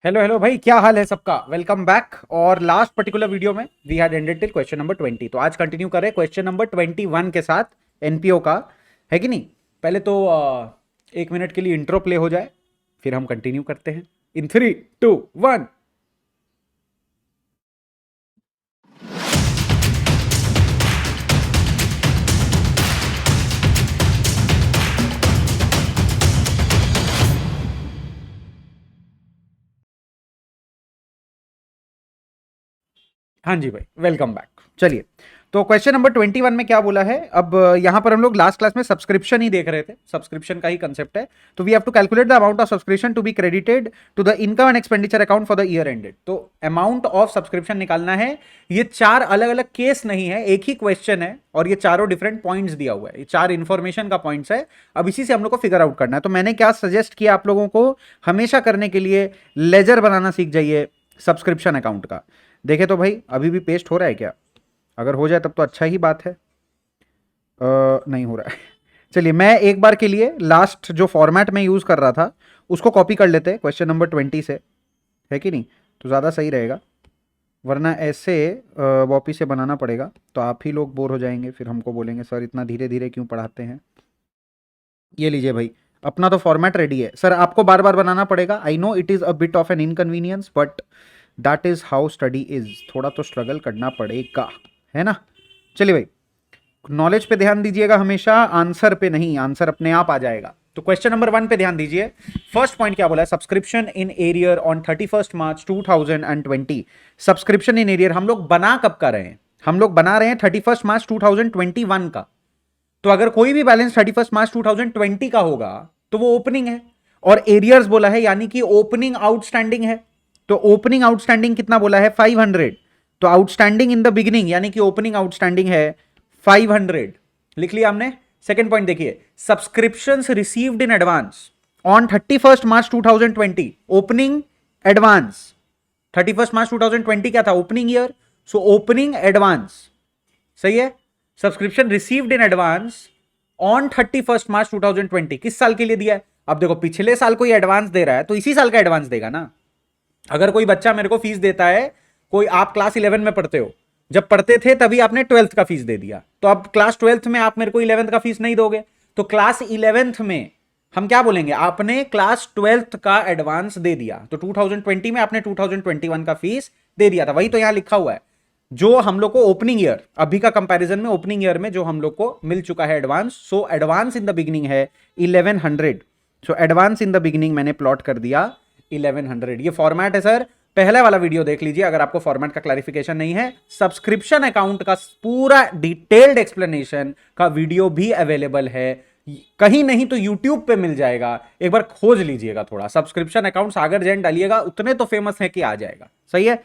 Hello hello भाई, क्या हाल है सबका। Welcome back. और लास्ट पर्टिकुलर वीडियो में we had ended till question number 20। तो आज कंटिन्यू कर रहे हैं क्वेश्चन नंबर 21 के साथ, एनपीओ का। है कि नहीं? पहले तो 1 मिनट के लिए इंट्रो प्ले हो जाए, फिर हम कंटिन्यू करते हैं इन 3, 2, 1। हाँ जी भाई, वेलकम बैक। चलिए, तो क्वेश्चन नंबर 21 में क्या बोला है। अब यहां पर हम लोग लास्ट क्लास में सब्सक्रिप्शन ही देख रहे थे, सब्सक्रिप्शन का ही कंसेप्ट है। तो we have to calculate the amount of subscription to be credited to the income and expenditure account for the year ended. तो अमाउंट ऑफ सब्सक्रिप्शन निकालना है। ये चार अलग अलग केस नहीं है, एक ही क्वेश्चन है और ये चारों डिफरेंट पॉइंट्स दिया हुआ है। ये चार इंफॉर्मेशन का पॉइंट्स है। अब इसी से हम लोग को फिगर आउट करना है। तो मैंने क्या सजेस्ट किया आप लोगों को, हमेशा करने के लिए लेजर बनाना सीख जाइए सब्सक्रिप्शन अकाउंट का। देखे तो भाई, अभी भी पेस्ट हो रहा है क्या? अगर हो जाए तब तो अच्छा ही बात है। नहीं हो रहा है। चलिए, मैं एक बार के लिए लास्ट जो फॉर्मेट में यूज कर रहा था उसको कॉपी कर लेते हैं क्वेश्चन नंबर 20 से। है कि नहीं? तो ज़्यादा सही रहेगा, वरना ऐसे वापिस से बनाना पड़ेगा तो आप ही लोग बोर हो जाएंगे, फिर हमको बोलेंगे सर इतना धीरे धीरे क्यों पढ़ाते हैं। ये लीजिए भाई, अपना तो फॉर्मेट रेडी है। सर आपको बार बार बनाना पड़ेगा, I know it is a bit of an inconvenience, but that is how study is. थोड़ा तो स्ट्रगल करना पड़ेगा, है ना। चलिए भाई, नॉलेज पे ध्यान दीजिएगा हमेशा, आंसर पे नहीं। आंसर अपने आप आ जाएगा। तो क्वेश्चन नंबर 1 पे ध्यान दीजिए। फर्स्ट पॉइंट क्या बोला है, subscription in arrear on 31 March 2020। Subscription in arrear हम लोग बना कब का रहे हैं? हम लोग बना रहे हैं 31 मार्च 2021 का। तो अगर कोई भी बैलेंस 31 मार्च 2020 का होगा तो वो ओपनिंग है। और एरियर्स बोला है, यानी कि ओपनिंग आउटस्टैंडिंग है। तो ओपनिंग आउटस्टैंडिंग कितना बोला है? 500। तो आउटस्टैंडिंग इन द बिगिनिंग यानी कि ओपनिंग आउटस्टैंडिंग है 500। लिख लिया हमने। सेकेंड पॉइंट देखिए, subscriptions received in advance on 31 March 2020। Opening advance 31 March 2020 क्या था? Opening year. So opening advance सही है। Subscription received in advance on 31 March 2020 किस साल के लिए दिया है? अब देखो, पिछले साल कोई एडवांस दे रहा है तो इसी साल का एडवांस देगा ना। अगर कोई बच्चा मेरे को फीस देता है, कोई आप क्लास 11 में पढ़ते हो, जब पढ़ते थे तभी आपने 12th का फीस दे दिया, तो अब क्लास 12th में आप मेरे को 11th का फीस नहीं दोगे। तो क्लास 11th में हम क्या बोलेंगे? आपने क्लास 12th का एडवांस दे दिया। तो 2020 में आपने 2021 का फीस दे दिया था, वही तो यहां लिखा हुआ है। जो हम लोग को ओपनिंग ईयर, अभी का कंपैरिजन में ओपनिंग ईयर में जो हम लोग को मिल चुका है advance, so advance in the beginning है 1100। So advance in the beginning मैंने प्लॉट कर दिया 1100। ये फॉर्मेट है सर, पहले वाला वीडियो देख लीजिए अगर आपको फॉर्मेट का क्लैरिफिकेशन नहीं है। सब्सक्रिप्शन अकाउंट का पूरा डिटेल्ड एक्सप्लेनेशन का वीडियो भी अवेलेबल है, कहीं नहीं तो यूट्यूब पे मिल जाएगा। एक बार खोज लीजिएगा थोड़ा, सब्सक्रिप्शन अकाउंट सागर जैन डालिएगा, उतने तो फेमस है कि आ जाएगा। सही है।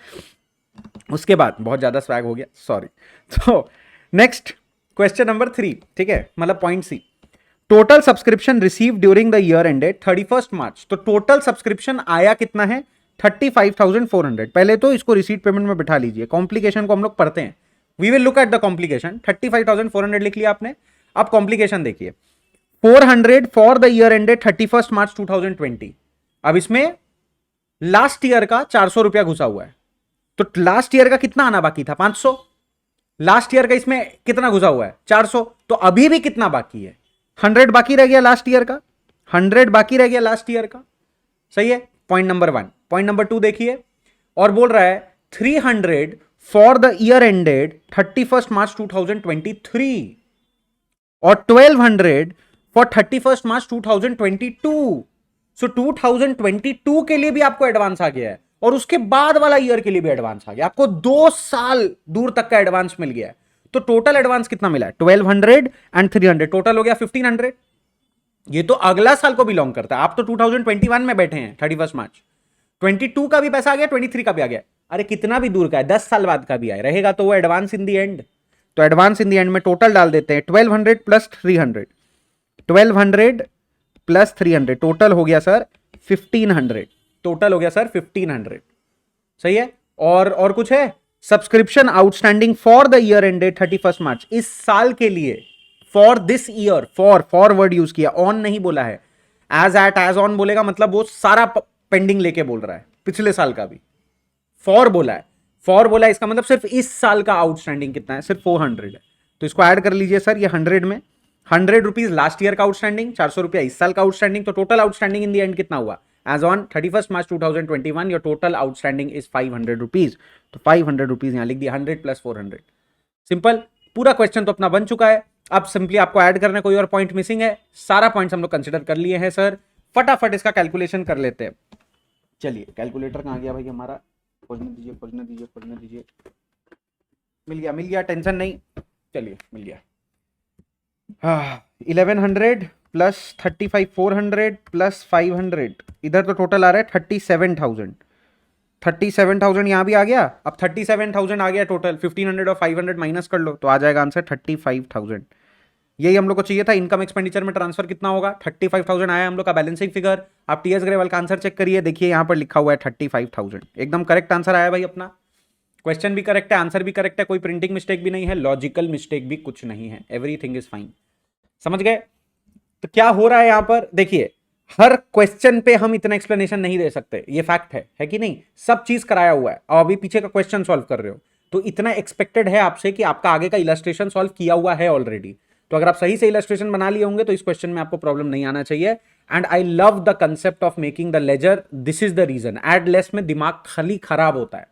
उसके बाद बहुत ज्यादा स्वैग हो गया, सॉरी। तो नेक्स्ट क्वेश्चन नंबर 3, ठीक है, मतलब point C. Total subscription receive during the year ended 31 March. तो टोटल सब्सक्रिप्शन आया कितना है? 35,400। पहले तो इसको रिसीट पेमेंट में बिठा लीजिए, कॉम्प्लिकेशन को हम लोग पढ़ते हैं। We will look at the complication. 35,400 लिख लिया आपने। अब कॉम्प्लिकेशन देखिए, 400 for the year ended 31 March 2020। अब इसमें लास्ट ईयर का 400 रुपया घुसा हुआ है, तो लास्ट ईयर का कितना आना बाकी था? 500। लास्ट ईयर का इसमें कितना घुसा हुआ है? 400। तो अभी भी कितना बाकी है? 100 बाकी रह गया लास्ट ईयर का। 100 बाकी रह गया लास्ट ईयर का। सही है। Point number 1। पॉइंट नंबर 2 देखिए, और बोल रहा है 300 फॉर द ईयर एंडेड 31 मार्च 2023 और 1200 फॉर 31 मार्च 2022। सो 2022 के लिए भी आपको एडवांस आ गया है और उसके बाद वाला ईयर के लिए भी एडवांस आ गया। आपको 2 साल दूर तक का एडवांस मिल गया है। तो टोटल एडवांस कितना मिला है? 1200 एंड 300, टोटल हो गया 1500। ये तो अगला साल को बिलोंग करता है। आप तो 2021 में बैठे हैं 31 मार्च। 22 का भी पैसा आ गया, 23 का भी आ गया। अरे कितना भी दूर का है, 10 साल बाद का भी आए रहेगा तो वो एडवांस इन दी एंड। तो एडवांस इन दी एंड में टोटल डाल देते हैं 1200 प्लस 300। 1200 प्लस 300 टोटल हो गया सर 1500। टोटल हो गया सर 1500। सही है। और कुछ है? Subscription outstanding for the year ended 31 मार्च, इस साल के लिए। For this year, for word use किया, ऑन नहीं बोला है। एज ऑन बोलेगा मतलब वो सारा पेंडिंग लेके बोल रहा है, पिछले साल का भी। फॉर बोला है, फॉर बोला है, इसका मतलब सिर्फ इस साल का आउटस्टैंडिंग कितना है, सिर्फ 400 है। तो इसको ऐड कर लीजिए सर, ये 100 में 100 रुपीज लास्ट ईयर का आउटस्टैंडिंग, 400 रुपया इस साल का आउटस्टैंडिंग, तो total outstanding in the end कितना हुआ? As on 31 March 2021 your total outstanding is 500 rupees. तो 500 रुपीज यहां लिख दिया, 100 प्लस 400। सिंपल, पूरा क्वेश्चन तो अपना बन चुका है। अब सिंपली आपको ऐड करना, कोई और पॉइंट मिसिंग है? सारा पॉइंट्स हम लोग कंसिडर कर लिए हैं सर। फटाफट इसका कैलकुलेशन कर लेते हैं। चलिए, कैलकुलेटर कहाँ गया भाई हमारा? खोजने दीजिए, खोजने दीजिए, खोजने दीजिए। मिल गया, मिल गया, टेंशन नहीं। चलिए, मिल गया। 1100 प्लस 35 400 प्लस 500, इधर तो टोटल आ रहा है 37,000। 37,000 यहाँ भी आ गया। अब 37,000 आ गया टोटल, 1500 और 500 माइनस कर लो तो आ जाएगा आंसर 35,000। यही हम लोग को चाहिए था। इनकम एक्सपेंडिचर में ट्रांसफर कितना होगा? 35,000 आया हम लोग का बैलेंसिंग फिगर। आप टीएस ग्रेवाल का आंसर चेक करिए, देखिए यहाँ पर लिखा हुआ है 35,000। एकदम करेक्ट आंसर आया भाई अपना। क्वेश्चन भी करेक्ट है, आंसर भी करेक्ट है, कोई प्रिंटिंग मिस्टेक भी नहीं है, लॉजिकल मिस्टेक भी कुछ नहीं है, एवरीथिंग इज फाइन। समझ गए? तो क्या हो रहा है यहां पर देखिए, हर क्वेश्चन पे हम इतना एक्सप्लेनेशन नहीं दे सकते, ये फैक्ट है कि नहीं? सब चीज कराया हुआ है और अभी पीछे का क्वेश्चन सॉल्व कर रहे हो, तो इतना एक्सपेक्टेड है आपसे कि आपका आगे का इलस्ट्रेशन सॉल्व किया हुआ है ऑलरेडी। तो अगर आप सही से इलस्ट्रेशन बना लिए होंगे तो इस क्वेश्चन में आपको प्रॉब्लम नहीं आना चाहिए। And I love the concept of making the ledger, this is the reason. Add less में दिमाग खाली खराब होता है।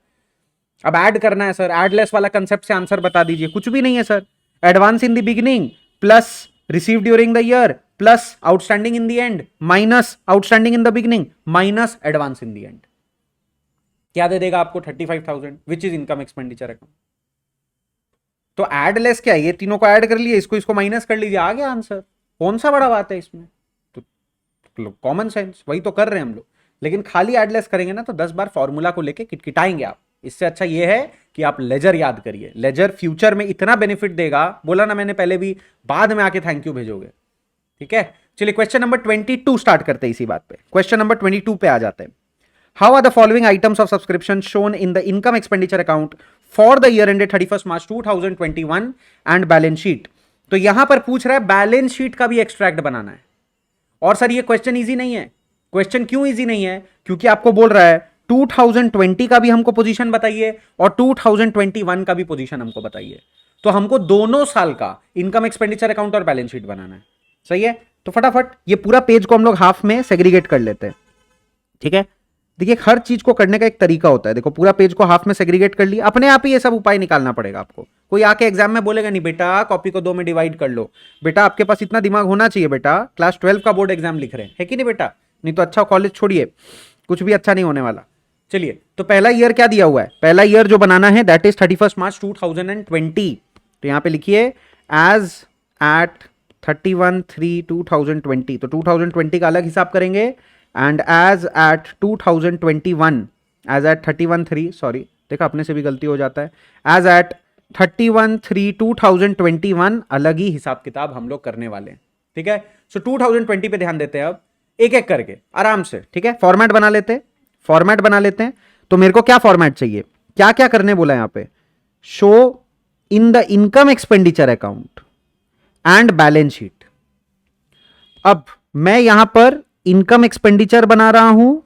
अब ऐड करना है सर, ऐड लेस वाला कंसेप्ट से आंसर बता दीजिए, कुछ भी नहीं है sir. Advance in the beginning plus receive during the year plus outstanding in the and minus outstanding in the beginning minus advance in the and, क्या दे देगा आपको? 35,000 which is income expenditure account. तो ऐड लेस क्या है, ये तीनों को add कर लिए, इसको माइनस कर लीजिए, आ गया आंसर। कौन सा बड़ा बात है इसमें? तो कॉमन सेंस, वही तो कर रहे हैं हम लोग। लेकिन खाली ऐड लेस करेंगे ना तो 10 बार फॉर्मूला को लेके किटकिटाएंगे आप। इससे अच्छा ये है कि आप लेजर याद करिए। लेजर फ्यूचर में इतना बेनिफिट देगा, बोला ना मैंने पहले भी, बाद में आके थैंक यू भेजोगे। ठीक है, चलिए क्वेश्चन नंबर 22 स्टार्ट करते हैं इसी बात पे। क्वेश्चन नंबर 22 पे आ जाते हैं। How are the following items of subscription shown in the income expenditure account for the year ended 31 March 2021 and balance sheet. तो यहां पर पूछ रहा है बैलेंस शीट का भी एक्सट्रैक्ट बनाना है। और सर ये क्वेश्चन इजी नहीं है। क्वेश्चन क्यों इजी नहीं है? क्योंकि आपको बोल रहा है 2020 का भी हमको पोजीशन बताइए और 2021 का भी पोजीशन हमको बताइए। तो हमको दोनों साल का इनकम एक्सपेंडिचर अकाउंट और बैलेंस शीट बनाना है। सही है, तो फटाफट ये पूरा पेज को हम लोग हाफ में सेग्रीगेट कर लेते हैं। ठीक है, देखिए हर चीज को करने का एक तरीका होता है। देखो पूरा पेज को हाफ में सेग्रीगेट कर लिया, अपने आप ही ये सब उपाय निकालना पड़ेगा आपको। कोई आके एग्जाम में बोलेगा नहीं बेटा कॉपी को 2 में डिवाइड कर लो। बेटा आपके पास इतना दिमाग होना चाहिए बेटा, क्लास 12 का बोर्ड एग्जाम लिख रहे हैं, है कि नहीं बेटा? नहीं तो अच्छा कॉलेज छोड़िए, कुछ भी अच्छा नहीं होने वाला। चलिए, तो पहला ईयर क्या दिया हुआ है? पहला ईयर जो बनाना है दैट इज 31 मार्च 2020। तो यहां पे लिखिए एज एट 31/3/2020। तो 2020 का अलग हिसाब करेंगे and as at 2021, as at 31/3, sorry देखा अपने से भी गलती हो जाता है, एज एट 31/3/2021 अलग ही हिसाब किताब हम लोग करने वाले हैं। ठीक है, सो 2020 पे ध्यान देते हैं अब एक एक करके आराम से। ठीक है, फॉर्मेट बना लेते हैं, फॉर्मेट बना लेते हैं। तो मेरे को क्या फॉर्मेट चाहिए, क्या क्या करने बोला यहां पे? Show in the income expenditure account and balance sheet. अब मैं यहां पर इनकम एक्सपेंडिचर बना रहा हूं,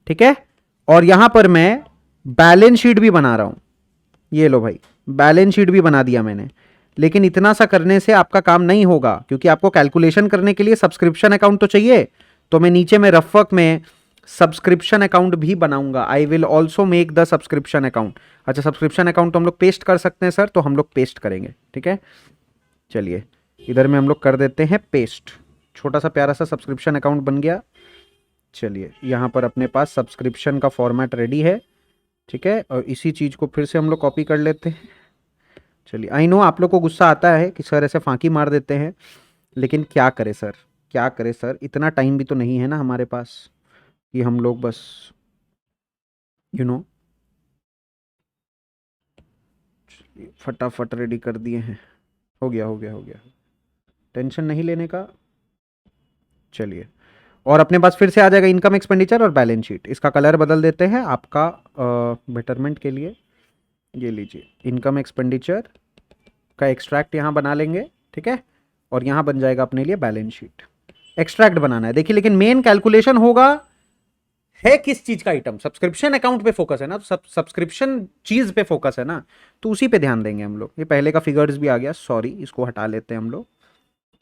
ठीक है, और यहां पर मैं बैलेंस शीट भी बना रहा हूं। ये लो भाई, बैलेंस शीट भी बना दिया मैंने। लेकिन इतना सा करने से आपका काम नहीं होगा, क्योंकि आपको कैलकुलेशन करने के लिए सब्सक्रिप्शन अकाउंट तो चाहिए। तो मैं नीचे में रफ वर्क में सब्सक्रिप्शन अकाउंट भी बनाऊंगा। I will also make the subscription account. अच्छा, सब्सक्रिप्शन अकाउंट तो हम लोग पेस्ट कर सकते हैं सर, तो हम लोग पेस्ट करेंगे। ठीक है, चलिए इधर में हम लोग कर देते हैं पेस्ट। छोटा सा प्यारा सा सब्सक्रिप्शन अकाउंट बन गया। चलिए यहाँ पर अपने पास सब्सक्रिप्शन का फॉर्मेट रेडी है। ठीक है, और इसी चीज़ को फिर से हम लोग कॉपी कर लेते हैं। चलिए, आई नो आप लोग को गुस्सा आता है कि सर ऐसे फांकी मार देते हैं, लेकिन क्या करें सर, क्या करें सर, इतना टाइम भी तो नहीं है ना हमारे पास कि हम लोग बस फटाफट रेडी कर दिए हैं। हो गया हो गया हो गया, टेंशन नहीं लेने का। चलिए, और अपने पास फिर से आ जाएगा इनकम एक्सपेंडिचर और बैलेंस शीट। इसका कलर बदल देते हैं आपका बेटरमेंट के लिए। ये लीजिए, इनकम एक्सपेंडिचर का एक्सट्रैक्ट यहाँ बना लेंगे। ठीक है, और यहाँ बन जाएगा अपने लिए बैलेंस शीट। एक्सट्रैक्ट बनाना है देखिए, लेकिन मेन कैलकुलेशन होगा है किस चीज का आइटम, सब्सक्रिप्शन अकाउंट पे फोकस है ना, तो सब्सक्रिप्शन चीज पे फोकस है ना, तो उसी पे ध्यान देंगे हम लोग। ये पहले का फिगर्स भी आ गया, सॉरी इसको हटा लेते हैं हम लोग,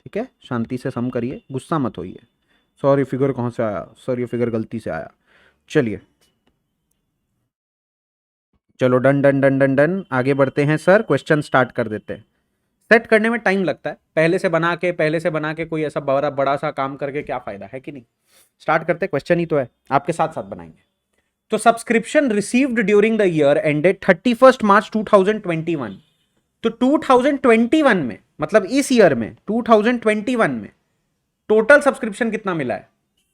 ठीक है, शांति से सम करिए, गुस्सा मत होइए। सॉरी फिगर कहाँ से आया सर, ये फिगर गलती से आया। चलिए चलो done done done done done, आगे बढ़ते हैं सर, क्वेश्चन स्टार्ट कर देते हैं। सेट करने में टाइम लगता है, पहले से बना के कोई ऐसा बड़ा बड़ा सा काम करके क्या फायदा है कि नहीं। स्टार्ट करते, क्वेश्चन ही तो है, आपके साथ साथ बनाएंगे। तो subscription received during the year ended 31 March 2021, तो 2021 में, मतलब इस ईयर में 2021 में टोटल सब्सक्रिप्शन कितना मिला है?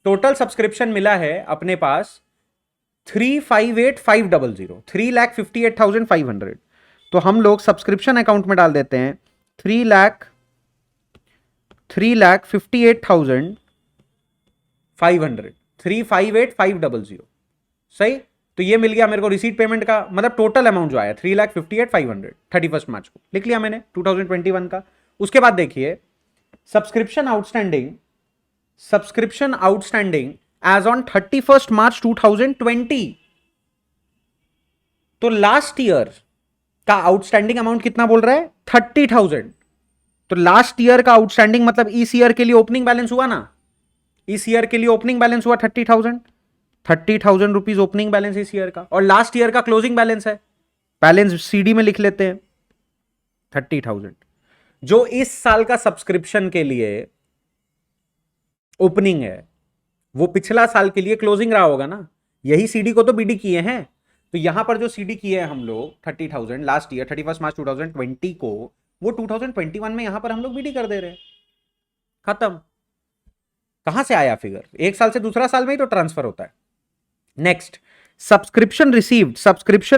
टोटल सब्सक्रिप्शन मिला है अपने पास 358,500, 3,58,500। तो हम लोग सब्सक्रिप्शन अकाउंट में डाल देते हैं 3,58,500, 358,500, सही। तो ये मिल गया मेरे को रिसीट पेमेंट का, मतलब टोटल अमाउंट जो आया 3,58,500 31 मार्च को, लिख लिया मैंने 2021 का। उसके बाद देखिए subscription outstanding as on 31 March 2020, तो लास्ट ईयर का आउटस्टैंडिंग अमाउंट कितना बोल रहा है? 30,000। तो लास्ट ईयर का आउटस्टैंडिंग मतलब इस ईयर के लिए ओपनिंग बैलेंस हुआ ना, इस ईयर के लिए ओपनिंग बैलेंस हुआ 30,000 रुपीज ओपनिंग बैलेंस इस ईयर का, और लास्ट ईयर का क्लोजिंग बैलेंस है, बैलेंस सीडी में लिख लेते हैं 30,000। जो इस साल का सब्सक्रिप्शन के लिए ओपनिंग है वो पिछला साल के लिए क्लोजिंग रहा होगा ना, यही सीडी को तो बीडी किए हैं। तो यहां पर जो सीडी किए हैं हम लोग 30,000 लास्ट ईयर 31 मार्च 2020 को, वो 2021 में यहां पर हम लोग बीडी कर दे रहे हैं, खत्म। कहां से आया फिगर? एक साल से दूसरा साल में ही तो ट्रांसफर होता है। Next, subscription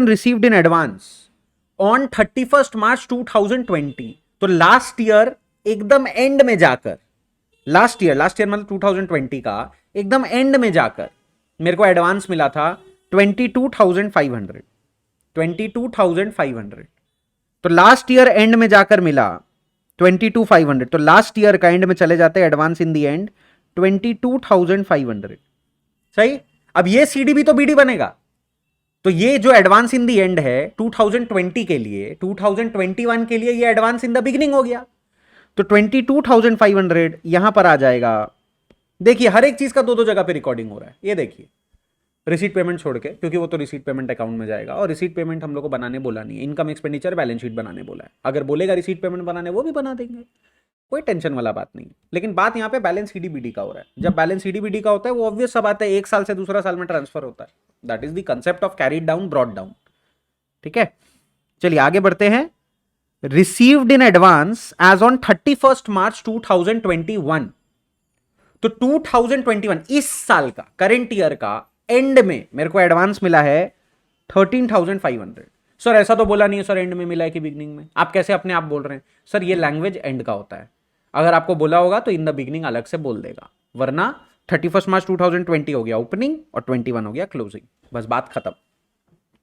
received in advance on 31 March 2020, तो लास्ट ईयर एकदम एंड में जाकर, लास्ट ईयर मतलब 2020 का एकदम एंड में जाकर मेरे को एडवांस मिला था 22,500, 22,500। तो लास्ट ईयर एंड में जाकर मिला 22,500, तो लास्ट ईयर का एंड में चले जाते एडवांस इन दी एंड 22,500, सही। अब ये सीडी भी तो बीडी बनेगा, तो ये जो एडवांस इन दी एंड है 2020 के लिए, 2021 के लिए ये एडवांस इन द बिगिनिंग हो गया, तो 22,500 यहां पर आ जाएगा। देखिए हर एक चीज का दो दो जगह पे रिकॉर्डिंग हो रहा है, ये देखिए रिसीट पेमेंट छोड़ के, क्योंकि वो तो रिसीट पेमेंट अकाउंट में जाएगा, और रिसीट पेमेंट हम लोग को बनाने बोला नहीं है, इनकम एक्सपेंडिचर बैलेंस शीट बनाने बोला है। अगर बोलेगा रिसीट पेमेंट बनाने, वो भी बना देंगे, कोई टेंशन वाला बात नहीं। लेकिन बात यहाँ पे बैलेंस सीडीबीडी का हो रहा है। जब बैलेंस सीडीबीडी का होता है वो ऑब्वियस सा बात है, एक साल से दूसरा साल में ट्रांसफर होता है, that is the concept of carried down brought down, ठीक है। चलिए आगे बढ़ते हैं। Received in advance as on 31 March 2021, तो 2021 इस साल का, करंट ईयर का एंड में मेरे को एडवांस मिला है 13,500। सर ऐसा तो बोला नहीं है सर एंड में मिला है कि बिगनिंग में, आप कैसे अपने आप बोल रहे हैं? सर ये लैंग्वेज एंड का होता है, अगर आपको बोला होगा तो इन द बिगनिंग अलग से बोल देगा, वरना 31 मार्च 2020 हो गया ओपनिंग और 21 हो गया क्लोजिंग, बस बात खत्म।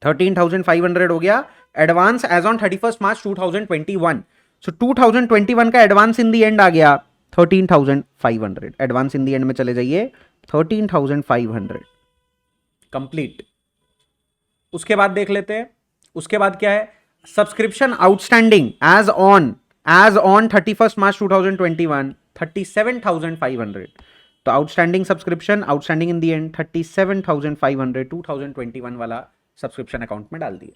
13,500 हो गया एडवांस एज ऑन 31 मार्च 2021, सो 2021 का एडवांस इन दी एंड आ गया 13,500, एडवांस इन दी एंड में चले जाइए 13,500, कंप्लीट। उसके बाद देख लेते हैं, उसके बाद क्या है? Subscription outstanding as on 31 March 2021 37,500, तो outstanding subscription outstanding in the and 37,500 2021 वाला सब्सक्रिप्शन अकाउंट में डाल दिए,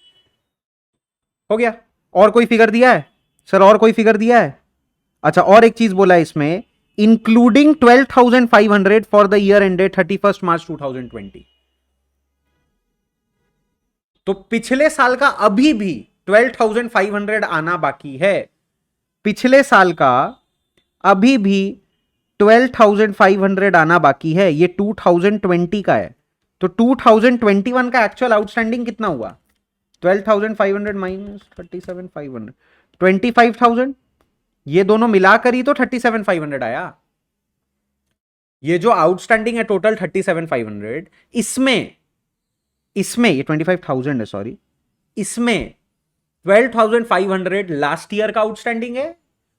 हो गया। और कोई फिगर दिया है सर? और कोई फिगर दिया है? अच्छा और एक चीज बोला है इसमें, including 12,500 for the year ended 31 March 2020, तो पिछले साल का अभी भी 12,500 आना बाकी है, पिछले साल का अभी भी 12,500 आना बाकी है, ये 2020 का है। तो 2021 का एक्चुअल आउटस्टैंडिंग कितना हुआ? 12,500 माइनस 37,500, 25,000, ये दोनों मिलाकर ही तो 37,500 आया। ये जो आउटस्टैंडिंग है टोटल 37,500, इसमें ये 25,000 है, सॉरी, इसमें 12,500 लास्ट ईयर का आउटस्टैंडिंग है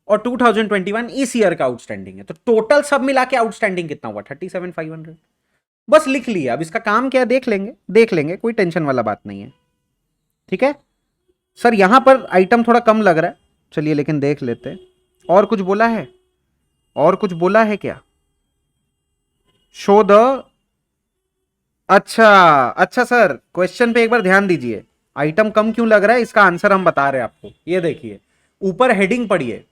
और 2021 इस ईयर का आउटस्टैंडिंग है, तो टोटल सब मिला के आउटस्टैंडिंग कितना हुआ? 37,500। बस लिख लिया। अब इसका काम क्या है देख लेंगे, कोई टेंशन वाला बात नहीं है, ठीक है। सर यहां पर आइटम थोड़ा कम लग रहा है, चलिए लेकिन देख लेते हैं। और कुछ बोला है, और कुछ बोला है क्या? शो द, अच्छा अच्छा सर, क्वेश्चन पे एक बार ध्यान दीजिए। आइटम कम क्यों लग रहा है, इसका आंसर हम बता रहे हैं आपको। ये देखिए ऊपर हेडिंग पढ़िए,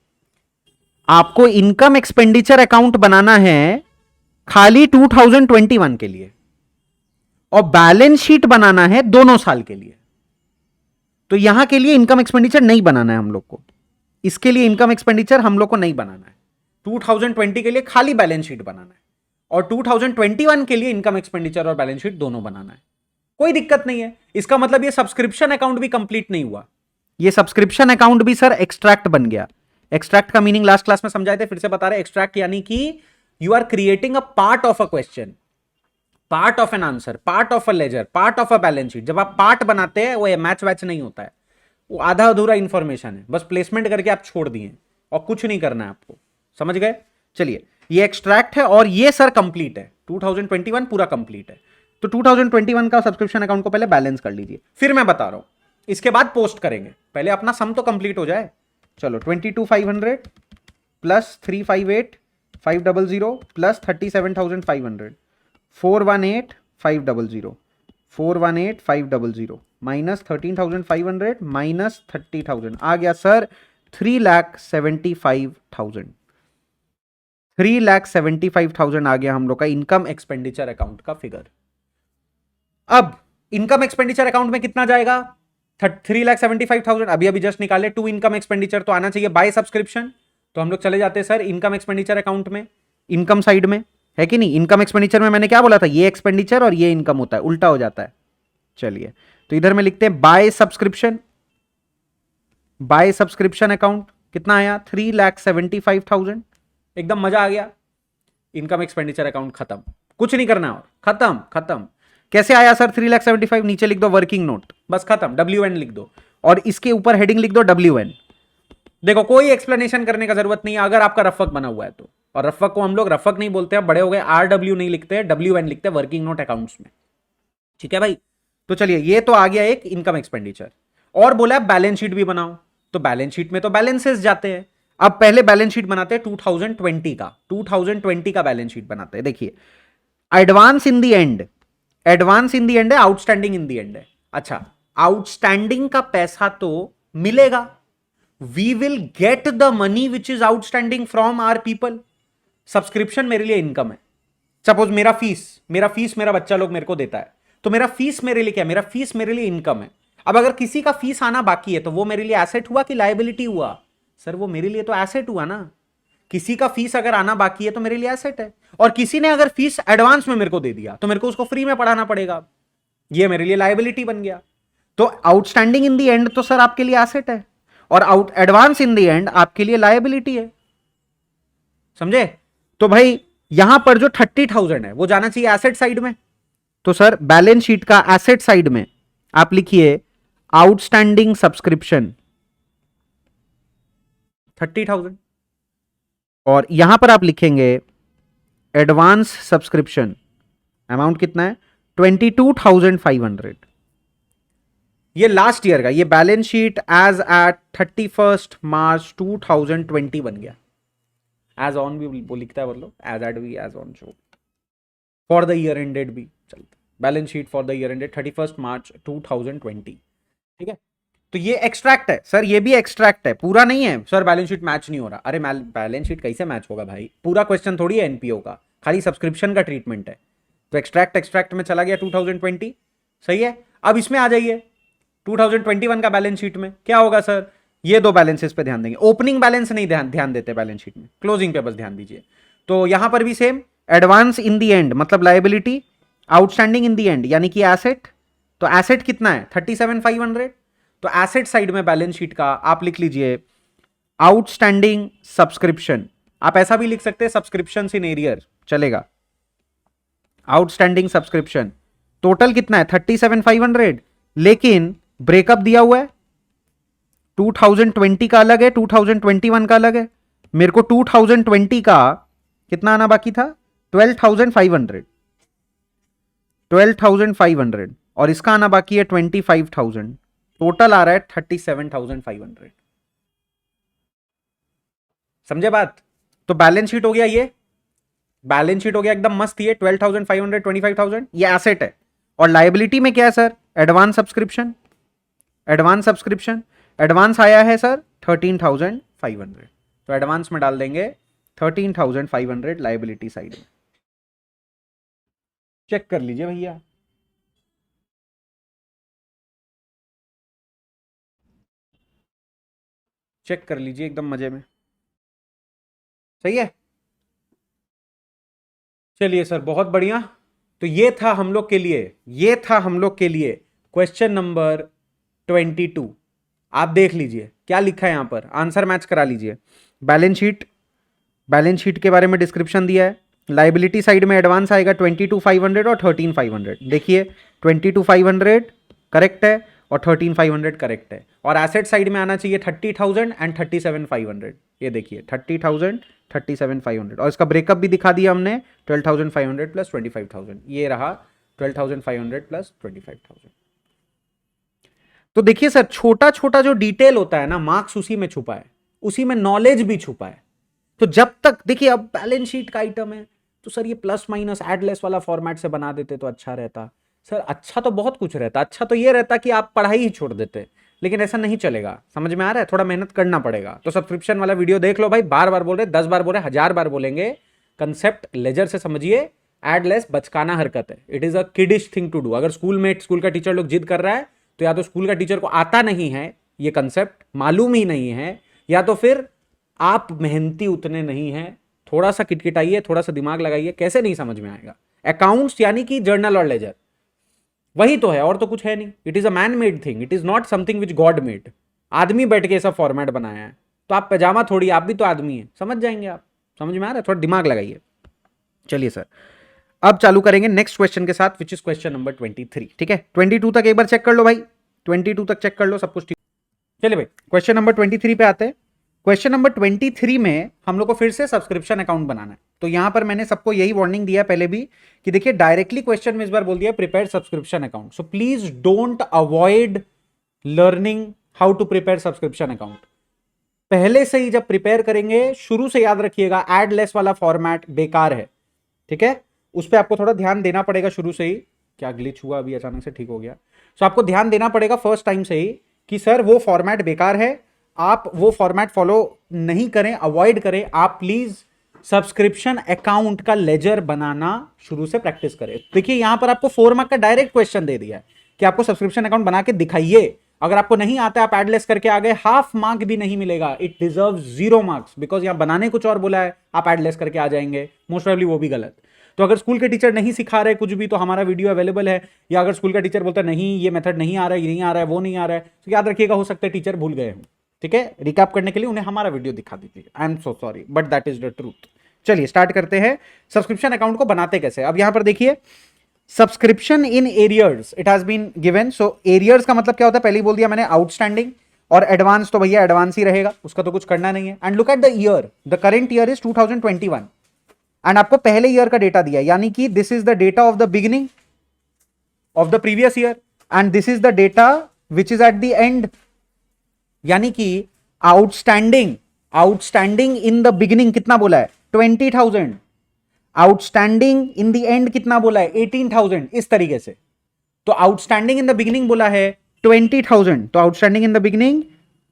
आपको इनकम एक्सपेंडिचर अकाउंट बनाना है खाली 2021 के लिए, और बैलेंस शीट बनाना है दोनों साल के लिए। तो यहां के लिए इनकम एक्सपेंडिचर नहीं बनाना है हम लोग को, इसके लिए इनकम एक्सपेंडिचर हम लोग को नहीं बनाना है। 2020 के लिए खाली बैलेंस शीट बनाना है, और 2021 के लिए इनकम एक्सपेंडिचर और बैलेंस शीट दोनों बनाना है। कोई दिक्कत नहीं है। इसका मतलब ये सब्सक्रिप्शन अकाउंट भी कंप्लीट नहीं हुआ, ये सब्सक्रिप्शन अकाउंट भी सर एक्सट्रैक्ट बन गया। एक्सट्रैक्ट का मीनिंग लास्ट क्लास में समझाए थे, फिर से बता रहे। एक्सट्रैक्ट यानी कि you are creating a part of a question, part of an answer, part of a ledger, part of a balance sheet. जब आप पार्ट बनाते हैं वो मैच वैच नहीं होता है, वो आधा अधूरा इंफॉर्मेशन है, बस प्लेसमेंट करके आप छोड़ दिए और कुछ नहीं करना है आपको, समझ गए। चलिए ये एक्सट्रैक्ट है और ये सर कंप्लीट है, 2021 पूरा कंप्लीट है। तो 2021 का सब्सक्रिप्शन अकाउंट को पहले बैलेंस कर लीजिए, फिर मैं बता रहा हूं, इसके बाद पोस्ट करेंगे। पहले अपना सम तो कंप्लीट हो जाए। चलो 22,500 प्लस 358,500 प्लस 37,500, 418,500, 418,500 माइनस 13,500 माइनस 30,000 आ गया सर 3,75,000। 3,75,000 आ गया हम लोग का इनकम एक्सपेंडिचर अकाउंट का फिगर। अब इनकम एक्सपेंडिचर अकाउंट में कितना जाएगा? 3,75,000 अभी अभी जस्ट निकाले। टू इनकम एक्सपेंडिचर तो आना चाहिए बाय सब्सक्रिप्शन, तो हम लोग चले जाते हैं सर इनकम एक्सपेंडिचर अकाउंट में, इनकम साइड में है कि नहीं। इनकम एक्सपेंडिचर में मैंने क्या बोला था, ये एक्सपेंडिचर और ये इनकम होता है, उल्टा हो जाता है। चलिए तो इधर में लिखते हैं by subscription, by subscription account कितना आया 3,75,000। एकदम मजा आ गया, इनकम एक्सपेंडिचर अकाउंट खत्म, कुछ नहीं करना और खत्म खत्म। कैसे आया सर 3,75,000? नीचे लिख दो वर्किंग नोट, बस खत्म, WN लिख दो और इसके ऊपर हेडिंग लिख दो WN। देखो कोई एक्सप्लेनेशन करने का जरूरत नहीं है अगर आपका रफक बना हुआ है तो, और रफक को हम लोग रफक नहीं बोलते हैं, बड़े हो गए, RW नहीं लिखते, WN लिखते हैं वर्किंग नोट अकाउंट्स में, ठीक है भाई। तो चलिए ये तो आ गया एक इनकम एक्सपेंडिचर, और बोला बैलेंस शीट भी बनाओ, तो बैलेंस शीट में तो बैलेंसेस जाते हैं। अब पहले बैलेंस शीट बनाते हैं 2020 का, 2020 का बैलेंस शीट बनाते हैं। देखिए advance in the end, advance in the end है, आउटस्टैंडिंग इन द एंड है। अच्छा आउटस्टैंडिंग का पैसा तो मिलेगा, we will get the money which is outstanding from our people. Subscription मेरे लिए इनकम है। सपोज मेरा फीस मेरा बच्चा लोग मेरे को देता है, तो मेरा फीस मेरे लिए क्या, मेरा फीस मेरे लिए इनकम है। अब अगर किसी का फीस आना बाकी है तो वो मेरे लिए एसेट हुआ कि लायबिलिटी हुआ? सर वो मेरे लिए तो एसेट हुआ ना। किसी का फीस अगर आना बाकी है तो मेरे लिए एसेट है, और किसी ने अगर फीस एडवांस में मेरे को दे दिया तो मेरे को उसको फ्री में पढ़ाना पड़ेगा, ये मेरे लिए लायबिलिटी बन गया। तो आउटस्टैंडिंग इन द एंड तो सर आपके लिए एसेट है, और out advance in the and आपके लिए लायबिलिटी है, समझे। तो भाई यहां पर जो 30,000 है वो जाना चाहिए एसेट साइड में, तो सर बैलेंस शीट का एसेट साइड में आप लिखिए आउटस्टैंडिंग सब्सक्रिप्शन 30,000, और यहां पर आप लिखेंगे एडवांस सब्सक्रिप्शन अमाउंट कितना है 22,500। ये लास्ट ईयर का, ये balance sheet as eight 31 March 2020 बन गया। एज ऑन भी वो लिखता है, मतलब एज एट भी, as on show, for the year ended भी चलता है। Balance sheet for the year ended 31 March 2020, ठीक है। तो ये एक्सट्रैक्ट है सर, ये भी एक्सट्रैक्ट है, पूरा नहीं है। सर बैलेंस शीट मैच नहीं हो रहा, अरे बैलेंस शीट कैसे मैच होगा भाई, पूरा क्वेश्चन थोड़ी है एनपीओ का, खाली सब्सक्रिप्शन का ट्रीटमेंट है। तो एक्सट्रैक्ट में चला गया 2020, सही है। अब इसमें आ जाइए 2021 का बैलेंस शीट में क्या होगा सर, ये दो बैलेंसेस पे ध्यान देंगे। ओपनिंग बैलेंस नहीं ध्यान देते बैलेंस शीट में, क्लोजिंग पे बस ध्यान दीजिए। तो यहां पर भी same, advance in the end मतलब liability, outstanding in the end यानी कि एसेट। तो एसेट कितना है 37,500, तो एसेट साइड में बैलेंस शीट का आप लिख लीजिए आउटस्टैंडिंग सब्सक्रिप्शन। आप ऐसा भी लिख सकते हैं सब्सक्रिप्शन इन एरियर, चलेगा। आउटस्टैंडिंग सब्सक्रिप्शन टोटल कितना है 37,500, लेकिन ब्रेकअप दिया हुआ है 2020 का अलग है, 2021 का अलग है। मेरे को 2020 का कितना आना बाकी था 12,500, 12,500 और इसका आना बाकी है 25,000, टोटल आ रहा है 37,500। समझे बात? तो बैलेंस शीट हो गया, ये बैलेंस शीट हो गया एकदम मस्त, ये 12,500 25,000 ये एसेट है। और लायबिलिटी में क्या है sir? Advance subscription, advance subscription, advance आया है सर 13,500, तो एडवांस में डाल देंगे 13,500 लायबिलिटी साइड में। चेक कर लीजिए भैया, चेक कर लीजिए एकदम मजे में, सही है। चलिए सर बहुत बढ़िया। तो ये था हम लोग के लिए, ये था हम लोग के लिए क्वेश्चन नंबर 22। आप देख लीजिए क्या लिखा है यहां पर, आंसर मैच करा लीजिए। बैलेंस शीट, बैलेंस शीट के बारे में डिस्क्रिप्शन दिया है। लाइबिलिटी साइड में एडवांस आएगा 22,500 और 13,500। देखिए 22,500 करेक्ट है और 13,500 करेक्ट है। और एसेट साइड में आना चाहिए 30,000 एंड 37,500। ये देखिए 30,000 37,500 और इसका ब्रेकअप भी दिखा दिया हमने, 12,500 प्लस 25,000। ये रहा 12,500 प्लस 25,000। तो देखिए सर छोटा छोटा जो डिटेल होता है ना, मार्क्स उसी में छुपा है, उसी में नॉलेज भी छुपा है। तो जब तक देखिए अब बैलेंस शीट का आइटम है तो सर ये प्लस माइनस एड लेस वाला फॉर्मेट से बना देते तो अच्छा रहता। सर अच्छा तो बहुत कुछ रहता, अच्छा तो ये रहता कि आप पढ़ाई ही छोड़ देते, लेकिन ऐसा नहीं चलेगा। समझ में आ रहा है? थोड़ा मेहनत करना पड़ेगा। तो सब्सक्रिप्शन वाला वीडियो देख लो भाई, बार बार बोल रहे, 10 बार बोल रहे, 1000 बार बोलेंगे। कंसेप्ट लेजर से समझिए, एड लेस बचकाना हरकत है, it is a kiddish thing to do. अगर स्कूल में स्कूल का टीचर लोग जिद कर रहा है तो या तो स्कूल का टीचर को आता नहीं है, ये कंसेप्ट मालूम ही नहीं है, या तो फिर आप मेहनती उतने नहीं हैं। थोड़ा सा किटकिटाइए, थोड़ा सा दिमाग लगाइए, कैसे नहीं समझ में आएगा। अकाउंट्स यानी कि जर्नल और लेजर वही तो है, और तो कुछ है नहीं। It is a man made thing, it is not something which God made. आदमी बैठ के ऐसा फॉर्मेट बनाया है, तो आप पैजामा थोड़ी, आप भी तो आदमी है, समझ जाएंगे आप। समझ में आ रहा है? थोड़ा दिमाग लगाइए। चलिए सर अब चालू करेंगे नेक्स्ट क्वेश्चन के साथ, विच इज क्वेश्चन नंबर 23। ठीक है 22 तक एक बार चेक कर लो भाई, 22 तक चेक कर लो, सब कुछ ठीक। चलिए भाई क्वेश्चन नंबर 23 पे आते हैं। क्वेश्चन नंबर 23 में हम लोग को फिर से सब्सक्रिप्शन अकाउंट बनाना है। तो यहां पर मैंने सबको यही वार्निंग दिया पहले भी कि देखिए डायरेक्टली क्वेश्चन में इस बार बोल दिया prepare subscription account, so please don't avoid learning how to prepare subscription account. पहले से ही जब प्रिपेयर करेंगे, शुरू से याद रखिएगा एड लेस वाला फॉर्मेट बेकार है, ठीक है, उस पर आपको थोड़ा ध्यान देना पड़ेगा शुरू से ही। क्या ग्लिच हुआ अभी अचानक से, ठीक हो गया। सो आपको ध्यान देना पड़ेगा फर्स्ट टाइम से ही कि सर वो फॉर्मेट बेकार है, आप वो फॉर्मेट फॉलो नहीं करें, अवॉइड करें। आप प्लीज सब्सक्रिप्शन अकाउंट का लेजर बनाना शुरू से प्रैक्टिस करें। देखिए यहां पर आपको 4 मार्क का डायरेक्ट क्वेश्चन दे दिया है कि आपको सब्सक्रिप्शन अकाउंट बना के दिखाइए। अगर आपको नहीं आता, आप एडलेस करके आ गए, हाफ मार्क भी नहीं मिलेगा, इट डिजर्व 0 मार्क्स, बिकॉज यहां बनाने कुछ और बोला है, आप एडलेस करके आ जाएंगे, मोस्ट प्रोबेबली वो भी गलत। तो अगर स्कूल के टीचर नहीं सिखा रहे कुछ भी, तो हमारा वीडियो अवेलेबल है। या अगर स्कूल का टीचर बोलता है नहीं ये मेथड नहीं आ रहा है, ये नहीं आ रहा है, वो नहीं आ रहा है, तो याद रखिएगा हो सकता है टीचर भूल गए हों। ठीक है, रिकैप करने के लिए उन्हें हमारा वीडियो दिखा दीजिए। I am so sorry but that is the truth. चलिए स्टार्ट करते हैं। सब्सक्रिप्शन अकाउंट को बनाते कैसे, अब यहां पर देखिए subscription in arrears it has been given. So arrears का मतलब क्या होता है, पहले ही बोल दिया मैंने, आउटस्टैंडिंग। और एडवांस तो भैया एडवांस ही रहेगा, उसका तो कुछ करना नहीं है। And look at the year, the current year is 2021 and आपको पहले ईयर का डेटा दिया, यानी कि this is the data of the beginning of the previous year and this is the data which is at the end, यानी कि outstanding, outstanding in the beginning कितना बोला है 20,000, आउटस्टैंडिंग इन द एंड कितना बोला है 18,000, इस तरीके से। तो आउटस्टैंडिंग इन द बिगिनिंग बोला है 20,000, तो outstanding in the beginning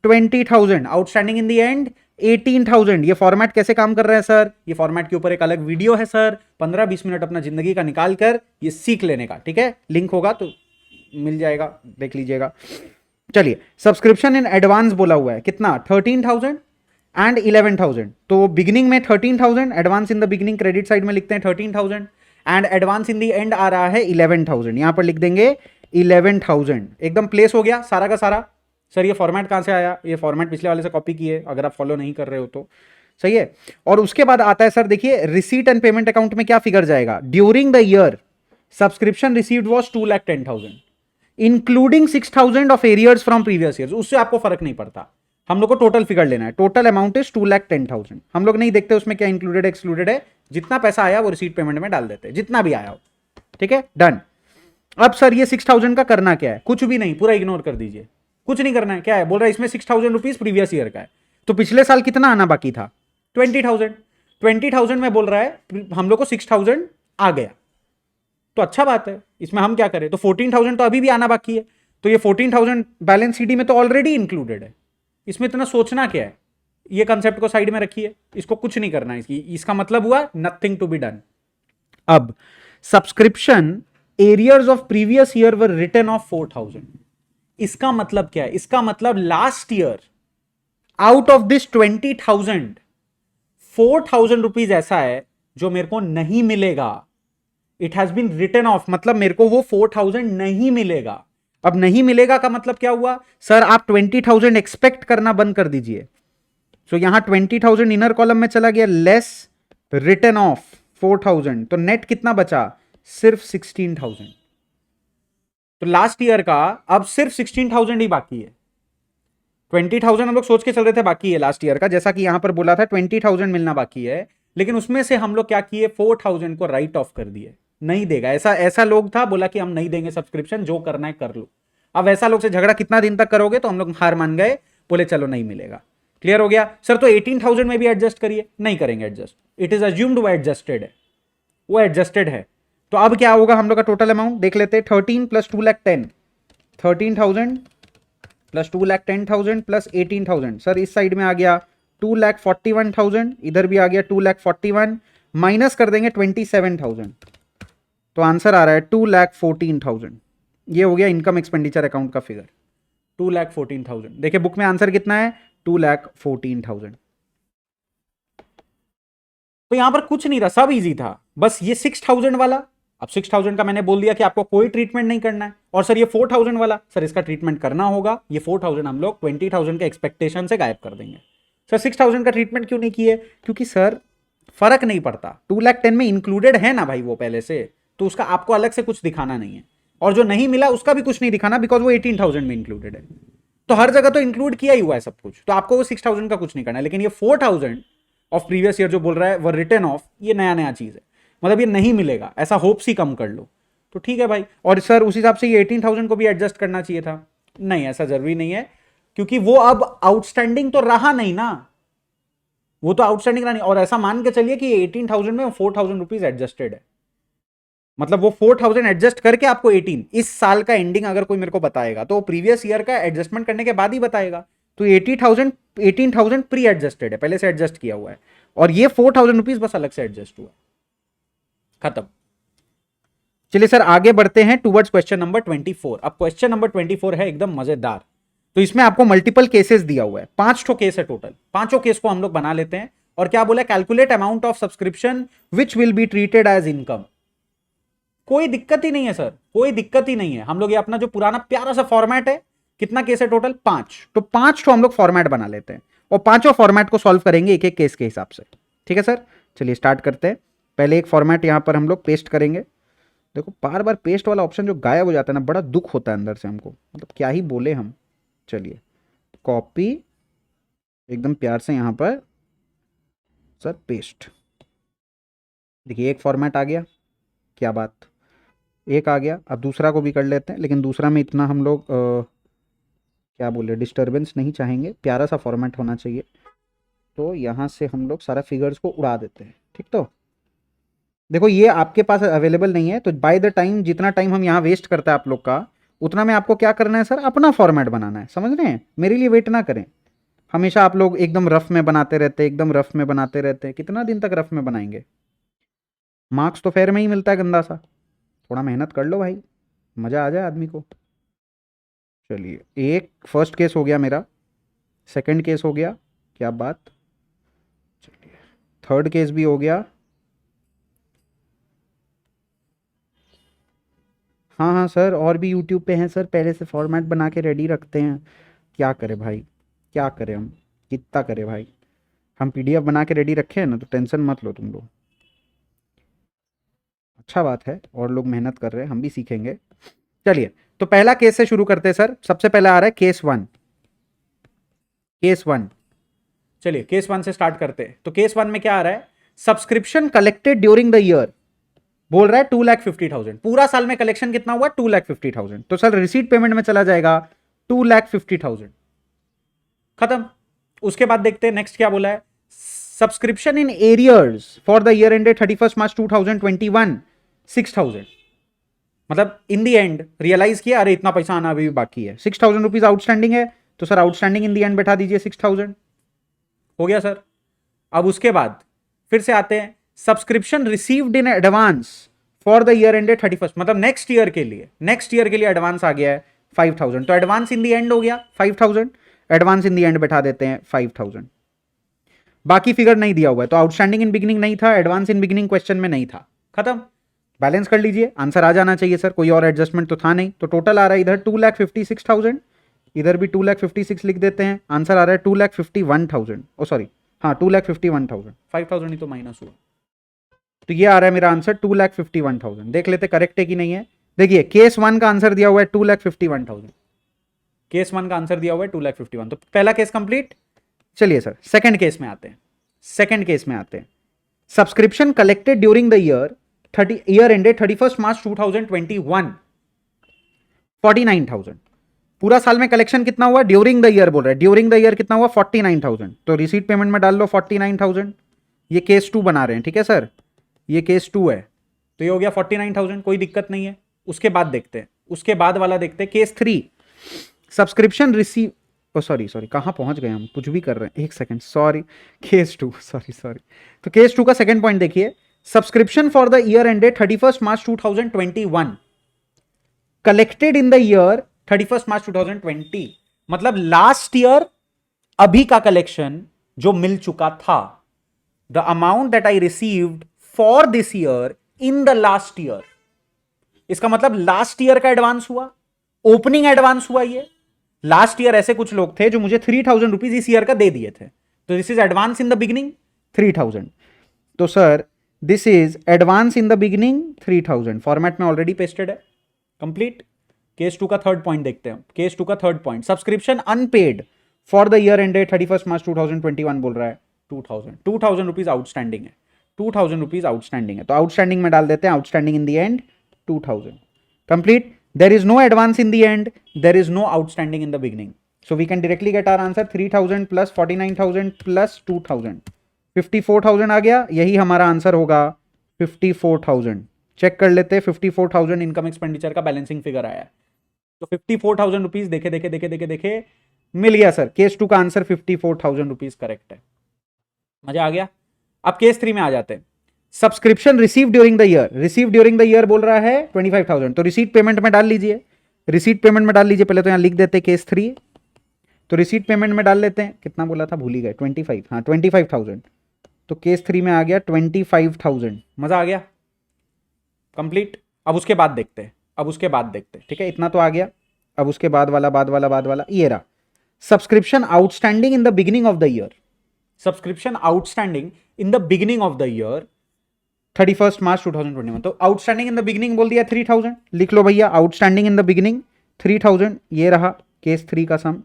20,000, outstanding in the and 18,000। ये फॉर्मेट कैसे काम कर रहा है सर, ये फॉर्मेट के ऊपर एक अलग वीडियो है सर, 15-20 मिनट अपना जिंदगी का निकाल कर ये सीख लेने का, ठीक है, लिंक होगा तो मिल जाएगा, देख लीजिएगा। चलिए सब्सक्रिप्शन इन एडवांस बोला हुआ है कितना 13,000 एंड 11,000, तो बिगिनिंग में 13,000, advance in the beginning credit side में लिखते हैं 13,000 and advance in the end आ रहा है 11,000, यहां पर लिख देंगे 11,000। एकदम प्लेस हो गया सारा का सारा। सर ये फॉर्मेट कहां से आया, ये फॉर्मेट पिछले वाले से कॉपी किए, अगर आप फॉलो नहीं कर रहे हो तो सही है। और उसके बाद आता है सर देखिए रिसीट एंड पेमेंट अकाउंट में क्या फिगर जाएगा, during the year subscription received was 2,10,000 including 6,000 of arrears from previous years. उससे आपको फर्क नहीं पड़ता, हम लोग को टोटल फिगर लेना है। Total amount is 2,10,000। हम लोग नहीं देखते उसमें क्या इंक्लूडेड एक्सक्लूडेड है, जितना पैसा आया वो रिसीट पेमेंट में डाल देते हैं, जितना भी आया हो, ठीक है, डन। अब सर ये 6,000 का करना क्या है? कुछ भी नहीं, पूरा इग्नोर कर दीजिए, कुछ नहीं करना है। क्या है? बोल रहा है इसमें 6,000 रुपीज प्रीवियस ईयर का है, तो पिछले साल कितना आना बाकी था? 20,000। 20,000 में बोल रहा है हम लोग को 6,000 आ गया, तो अच्छा बात है। इसमें हम क्या करें? तो 14,000 तो अभी भी आना बाकी है, तो ये 14,000 बैलेंस शीट में तो ऑलरेडी इंक्लूडेड है। इसमें इतना सोचना क्या है? ये कंसेप्ट को साइड में रखिए, इसको कुछ नहीं करना है। इसका मतलब हुआ नथिंग टू बी डन। अब subscription arrears of previous year were written off 4,000। इसका मतलब क्या है? इसका मतलब last year out of this 20,000 4,000 rupees ऐसा है जो मेरे को नहीं मिलेगा। It has been written off, मतलब मेरे को वो 4,000 नहीं मिलेगा। अब नहीं मिलेगा का मतलब क्या हुआ? सर आप 20,000 एक्सपेक्ट करना बंद कर दीजिए। सो यहां 20,000 इनर कॉलम में चला गया, लेस रिटर्न ऑफ 4,000, तो नेट कितना बचा? सिर्फ 16,000। तो लास्ट ईयर का अब सिर्फ 16,000 ही बाकी है। 20,000 हम लोग सोच के चल रहे थे बाकी है लास्ट ईयर का, जैसा कि यहां पर बोला था 20,000 मिलना बाकी है, लेकिन उसमें से हम लोग क्या किए? 4,000 को राइट ऑफ कर दिए, नहीं देगा। ऐसा ऐसा लोग था, बोला कि हम नहीं देंगे सब्सक्रिप्शन, जो करना है कर लो। अब ऐसा लोग से झगड़ा कितना दिन तक करोगे? तो हम लोग हार मान गए, बोले चलो नहीं मिलेगा। क्लियर हो गया सर? तो 18,000 में भी एडजस्ट करिए, नहीं करेंगे एडजस्ट। इट इज अज्यूम्ड वो एडजस्टेड है, वो एडजस्टेड है। तो अब क्या होगा हम लोग का टोटल अमाउंट देख लेते हैं। 13 प्लस 2,10,000, 13,000 प्लस 2,10,000 प्लस 18,000। सर इस साइड में आ गया 2,41,000, इधर भी आ गया 2,41,000, माइनस कर देंगे 27,000, तो आंसर आ रहा है 2,14,000। ये हो गया इनकम एक्सपेंडिचर अकाउंट का फिगर, 2,14,000। देखिए बुक में आंसर कितना है? 2,14,000। तो यहां पर कुछ नहीं था, सब इजी था, बस ये 6,000 वाला। अब 6,000 का मैंने बोल दिया कि आपको कोई ट्रीटमेंट नहीं करना है। और सर ये 4,000 वाला, सर इसका ट्रीटमेंट करना होगा। ये 4,000 हम लोग 20,000 के एक्सपेक्टेशन से गायब कर देंगे। सर 6,000 का ट्रीटमेंट क्यों नहीं किए? क्योंकि सर फर्क नहीं पड़ता, 2,10,000 में इंक्लूडेड है ना भाई वो पहले से, तो उसका आपको अलग से कुछ दिखाना नहीं है। और जो नहीं मिला उसका भी कुछ नहीं दिखाना, बिकॉज वो 18,000 में इंक्लूडेड है। तो हर जगह तो इंक्लूड किया ही हुआ है सब कुछ, तो आपको वो 6,000 का कुछ नहीं करना है। लेकिन ये 4,000 ऑफ प्रीवियस ईयर जो बोल रहा है वो रिटर्न ऑफ, ये नया नया चीज है, मतलब ये नहीं मिलेगा, ऐसा होप्स ही कम कर लो। तो ठीक है भाई। और सर उस हिसाब से ये 18,000 को भी एडजस्ट करना चाहिए था। नहीं, ऐसा जरूरी नहीं है, क्योंकि वो अब आउटस्टैंडिंग तो रहा नहीं ना, वो तो आउटस्टैंडिंग रहा नहीं। और ऐसा मान के चलिए कि 18,000 में 4,000 रुपीज एडजस्टेड है, मतलब वो 4,000 एडजस्ट करके आपको 18 इस साल का एंडिंग अगर कोई मेरे को बताएगा तो प्रीवियस ईयर का एडजस्टमेंट करने के बाद ही बताएगा। तो 80,000 18,000 प्री एडजस्टेड है, पहले से एडजस्ट किया हुआ है, और ये 4,000 रुपीज बस अलग से एडजस्ट हुआ, खत्म। चलिए सर आगे बढ़ते हैं टुवर्ड्स क्वेश्चन नंबर 24। अब क्वेश्चन नंबर 24 है एकदम मजेदार। तो इसमें आपको मल्टीपल केसेस दिया हुआ है, 5 ठो केस है टोटल। पांचों केस को हम लोग बना लेते हैं। और क्या बोला? Calculate amount of subscription which will be treated as income. कोई दिक्कत ही नहीं है सर, कोई दिक्कत ही नहीं है। हम लोग ये अपना जो पुराना प्यारा सा फॉर्मेट है, कितना केस है टोटल? 5। तो 5 ठो हम लोग फॉर्मेट बना लेते हैं और पांचों फॉर्मेट को सॉल्व करेंगे एक एक केस के हिसाब से। ठीक है सर, चलिए स्टार्ट करते हैं। पहले एक फॉर्मेट यहां पर हम लोग पेस्ट करेंगे। देखो बार बार पेस्ट वाला ऑप्शन जो गायब हो जाता है ना, बड़ा दुख होता है अंदर से हमको, मतलब क्या ही बोले हम। चलिए कॉपी, एकदम प्यार से यहां पर सर पेस्ट। देखिए एक फॉर्मेट आ गया, क्या बात, एक आ गया। अब दूसरा को भी कर लेते हैं, लेकिन दूसरा में इतना हम लोग क्या बोले, डिस्टर्बेंस नहीं चाहेंगे, प्यारा सा फॉर्मेट होना चाहिए। तो यहाँ से हम लोग सारा फिगर्स को उड़ा देते हैं। ठीक, तो देखो ये आपके पास अवेलेबल नहीं है, तो बाय द टाइम जितना टाइम हम यहाँ वेस्ट करते हैं आप लोग का, उतना में आपको क्या करना है सर? अपना फॉर्मेट बनाना है, समझ रहे हैं? मेरे लिए वेट ना करें। हमेशा आप लोग एकदम रफ में बनाते रहते हैं, एकदम रफ में बनाते रहते हैं, कितना दिन तक रफ में बनाएंगे? मार्क्स तो फेयर में ही मिलता है गंदा सा। थोड़ा मेहनत कर लो भाई, मज़ा आ जाए आदमी को। चलिए एक फर्स्ट केस हो गया मेरा, सेकंड केस हो गया, क्या बात। चलिए थर्ड केस भी हो गया। हाँ हाँ सर, और भी यूट्यूब पे हैं सर, पहले से फॉर्मेट बना के रेडी रखते हैं। क्या करें भाई, क्या करें हम, कितना करें भाई। हम पीडीएफ बना के रेडी रखे हैं ना, तो टेंशन मत लो तुम लोग। अच्छा बात है, और लोग मेहनत कर रहे हैं, हम भी सीखेंगे। चलिए तो पहला केस से शुरू करते हैं सर। सबसे पहला आ रहा है केस 1। केस 1, चलिए केस 1 से स्टार्ट करते हैं। तो केस 1 में क्या आ रहा है? Subscription collected during the year. बोल रहा है 2,50,000, पूरा साल में कलेक्शन कितना हुआ 2,50,000, तो सर रिसीट पेमेंट में चला जाएगा 2,50,000, खत्म। उसके बाद देखते हैं नेक्स्ट क्या बोला है, subscription in arrears for the year ended 31 March 2021 6,000, मतलब इन दी एंड रियलाइज किया अरे इतना पैसा आना अभी भी बाकी है, 6,000 रुपीज आउटस्टैंडिंग है, तो sir outstanding in the and बैठा दीजिए 6,000, हो गया सर। अब उसके बाद फिर से आते हैं, subscription received in advance for the year ended 31, मतलब नेक्स्ट ईयर के लिए एडवांस आ गया है 5,000, तो एडवांस इन दी एंड हो गया 5,000, एडवांस इन दी एंड बैठा देते हैं 5,000, बाकी फिगर नहीं दिया हुआ है, तो आउटस्टैंडिंग इन बिगिनिंग नहीं था, एडवांस इन बिगिनिंग क्वेश्चन में नहीं था, खत्म। बैलेंस कर लीजिए, आंसर आ जाना चाहिए सर, कोई और एडजस्टमेंट तो था नहीं, तो टोटल आ रहा है इधर 2,56,000, इधर भी 2,56,000 लिख देते हैं, आंसर आ रहा है 2,51,000, ओ सॉरी हाँ 2,51,000, 5,000 ही तो माइनस हुआ, तो ये आ रहा है मेरा आंसर 2,51,000। देख लेते करेक्ट है कि नहीं है। देखिए केस 1 का आंसर दिया हुआ है 2,51,000, केस 1 का आंसर दिया हुआ है 2,51,000, तो पहला केस कंप्लीट। चलिए सर सेकंड केस में आते हैं, subscription collected during the year ended 31 March 2021 49,000, पूरा साल में कलेक्शन कितना हुआ ड्यूरिंग द ईयर बोल रहा है, ड्यूरिंग द ईयर कितना हुआ 49,000, तो रिसीट पेमेंट में डाल लो 49,000, ये केस 2 बना रहे हैं, ठीक है सर, ये केस 2 है, तो ये हो गया 49,000, कोई दिक्कत नहीं है। उसके बाद देखते हैं, उसके बाद वाला देखते हैं केस 3, सब्सक्रिप्शन रिसीव, ओ सॉरी कहां पहुंच गए हम, कुछ भी कर रहे हैं, एक सेकंड, सॉरी केस 2, सॉरी, तो केस 2 का सेकंड पॉइंट देखिए, subscription for the year ended 31 March 2021 collected in the year 31 March 2020, मतलब लास्ट ईयर अभी का कलेक्शन जो मिल चुका था, the amount that I received for this year in the last year, इसका मतलब लास्ट ईयर का एडवांस हुआ, ओपनिंग एडवांस हुआ। ये लास्ट ईयर ऐसे कुछ लोग थे जो मुझे 3,000 रुपीज इस ईयर का दे दिए थे, तो this is advance in the beginning 3,000, तो sir this is advance in the beginning 3,000, format में ऑलरेडी पेस्टेड है, कंप्लीट। केस 2 का थर्ड पॉइंट देखते हैं, केस 2 का third point, subscription unpaid for the year ended 31 March 2021 बोल रहा है 2,000 रुपीज आउटस्टैंडिंग है, 2,000 रुपीज आउटस्टैंडिंग है, तो आउटस्टैंडिंग में डाल देते हैं, outstanding in the end 2,000, complete. There is no advance in the end, there is no outstanding in the beginning, so we can directly get our answer 3,000 plus 49,000 plus 2,000, 54,000 आ गया, यही हमारा आंसर होगा 54,000। चेक कर लेते हैं, 54,000 इनकम एक्सपेंडिचर का balancing figure आया है, तो 54,000 रुपीज देखे मिल गया सर, केस 2 का आंसर 54,000 रुपीज करेक्ट है, मजा आ गया। अब केस 3 में आ जाते हैं, subscription receive during the year बोल रहा है 25,000, तो रिसीट पेमेंट में डाल लीजिए, पहले तो यहां लिख देते केस 3, तो रिसीट पेमेंट में डाल लेते हैं, कितना बोला था भूल ही गए, 25, हाँ 25,000, तो केस 3 में आ गया 25,000, मजा आ गया, कंप्लीट। अब उसके बाद देखते हैं, ठीक है, इतना तो आ गया। अब उसके बाद वाला ये रहा, subscription outstanding in the beginning of the year, 31 March 2021, तो आउटस्टैंडिंग इन द बिगिनिंग बोल दिया 3,000, लिख लो भैया, आउटस्टैंडिंग इन द बिगिनिंग 3,000, ये रहा केस 3 का सम,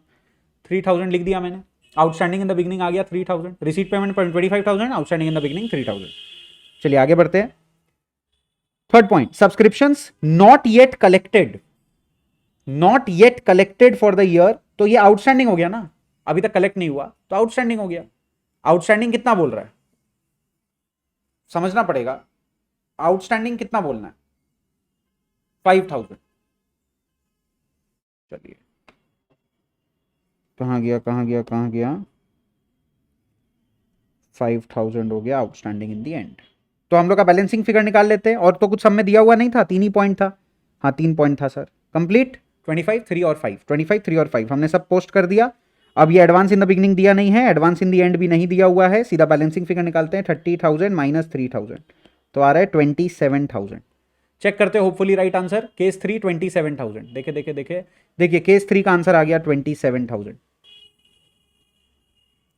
3,000 लिख दिया मैंने, आउटस्टैंडिंग इन द बिगिनिंग आ गया 3,000, receipt payment 25,000, outstanding in the beginning 3,000। चलिए आगे बढ़ते हैं, third point, subscriptions not yet collected for the year, तो ये आउटस्टैंडिंग हो गया ना, अभी तक कलेक्ट नहीं हुआ तो आउटस्टैंडिंग हो गया। आउटस्टैंडिंग कितना बोल रहा है, समझना पड़ेगा, आउटस्टैंडिंग कितना बोलना है, 5,000। चलिए कहां गया 5,000 हो गया आउटस्टैंडिंग इन द एंड, तो हम लोग का बैलेंसिंग फिगर निकाल लेते हैं, और तो कुछ सब में दिया हुआ नहीं था, 3 ही पॉइंट था, हाँ 3 पॉइंट था सर, कंप्लीट। 25, 3 और 5 हमने सब पोस्ट कर दिया। अब ये एडवांस इन द बिगिनिंग दिया नहीं है, एडवांस इन द एंड भी नहीं दिया हुआ है, सीधा बैलेंसिंग फिगर निकालते हैं, 30,000 माइनस 3,000, तो आ रहा है 27,000। चेक करते हैं, होपफुली राइट आंसर, केस 3 27,000, देखिए केस 3 का आंसर आ गया 27,000,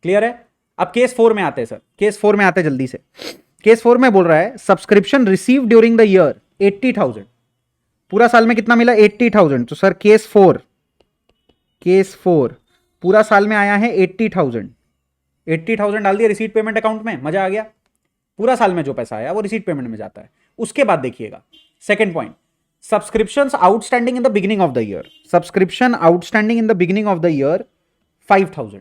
क्लियर है। अब केस 4 में आते हैं सर, केस 4 में आते हैं जल्दी से, केस 4 में बोल रहा है subscription receive during the year 80,000, पूरा साल में कितना मिला 80,000, तो सर केस 4 पूरा साल में आया है 80,000 डाल दिया रिसीट पेमेंट अकाउंट में, मजा आ गया, पूरा साल में जो पैसा आया वो रिसीट पेमेंट में जाता है, उसके बाद देखिएगा second point, subscriptions outstanding in the beginning of the year, subscription outstanding in the beginning of the year 5000,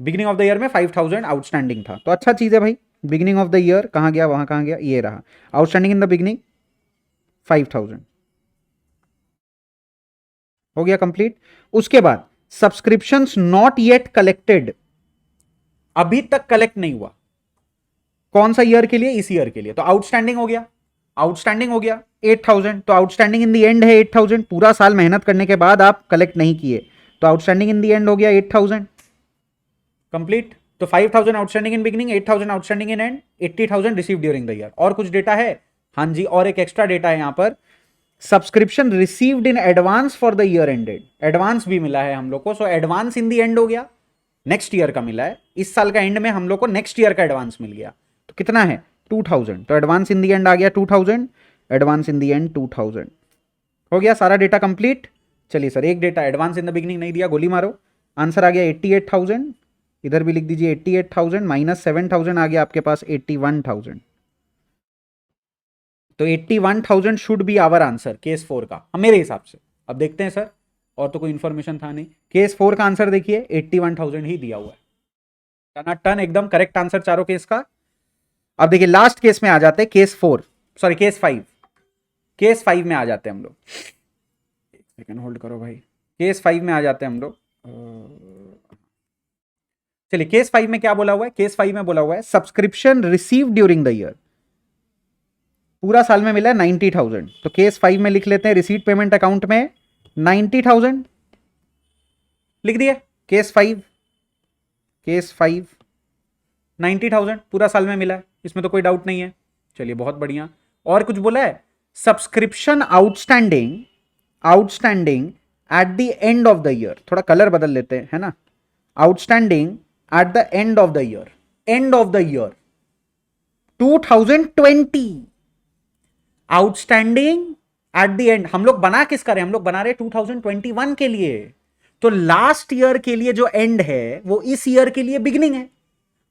beginning of the year में 5000 आउटस्टैंडिंग था, तो अच्छा चीज है भाई। बिगिनिंग ऑफ द ईयर कहां गया, वहां कहां गया, ये रहा आउटस्टैंडिंग इन द बिगिनिंग 5000 हो गया कंप्लीट। उसके बाद सब्सक्रिप्शंस नॉट येट कलेक्टेड, अभी तक कलेक्ट नहीं हुआ, कौन सा ईयर के लिए, इस ईयर के लिए, तो आउटस्टैंडिंग हो गया, आउटस्टैंडिंग हो गया 8000, तो आउटस्टैंडिंग इन द एंड है 8000, पूरा साल मेहनत करने के बाद आप कलेक्ट नहीं किए, तो आउटस्टैंडिंग इन द एंड हो गया 8000 कंप्लीट। तो 5000 outstanding in beginning, 8000 outstanding in and, 80000 receive during the year. और कुछ डेटा है, हाँ जी, और एक एक्स्ट्रा डेटा है यहां पर, subscription received in advance for the year ended, advance भी मिला है हम लोग को, so advance in the and हो गया, नेक्स्ट ईयर का मिला है, इस साल का एंड में हम लोग को नेक्स्ट ईयर का एडवांस मिल गया, तो कितना है 2000, तो एडवांस इन द एंड आ गया 2000, एडवांस इन द एंड 2000 हो गया, सारा डेटा कंप्लीट। चलिए सर एक data advance in the beginning नहीं दिया, गोली मारो, आंसर आ गया 88000, इधर भी लिख दीजिए 88000 माइनस 7000 आ गया आपके पास 81000, तो 81000 should be our answer case 4 का, मेरे हिसाब से। अब देखते हैं सर, और तो कोई इंफॉर्मेशन था नहीं, केस 4 का आंसर देखिए 81000 ही दिया हुआ है, टन एकदम करेक्ट आंसर चारों केस का। अब देखिए लास्ट केस में आ जाते हैं, केस 4 सॉरी केस 5, केस 5 में आ जाते हैं हम लोग, एक सेकंड होल्ड करो भाई, केस 5 में आ जाते हैं हम लोग। चलिए केस 5 में क्या बोला हुआ है, केस 5 में बोला हुआ है subscription receive during the year, पूरा साल में मिला है 90000, तो केस 5 में लिख लेते हैं रिसीट पेमेंट अकाउंट में 90000 लिख दिए, केस 5 90000 पूरा साल में मिला है, इसमें तो कोई डाउट नहीं है। चलिए बहुत बढ़िया, और कुछ बोला है, subscription outstanding at the end of the year, थोड़ा कलर बदल लेते हैं है ना, outstanding at the end of the year, end of the year 2020, outstanding at the end, हम लोग बना किसका रहे, हम लोग बना रहे 2021 के लिए, तो लास्ट ईयर के लिए जो एंड है वो इस ईयर के लिए बिगिनिंग है,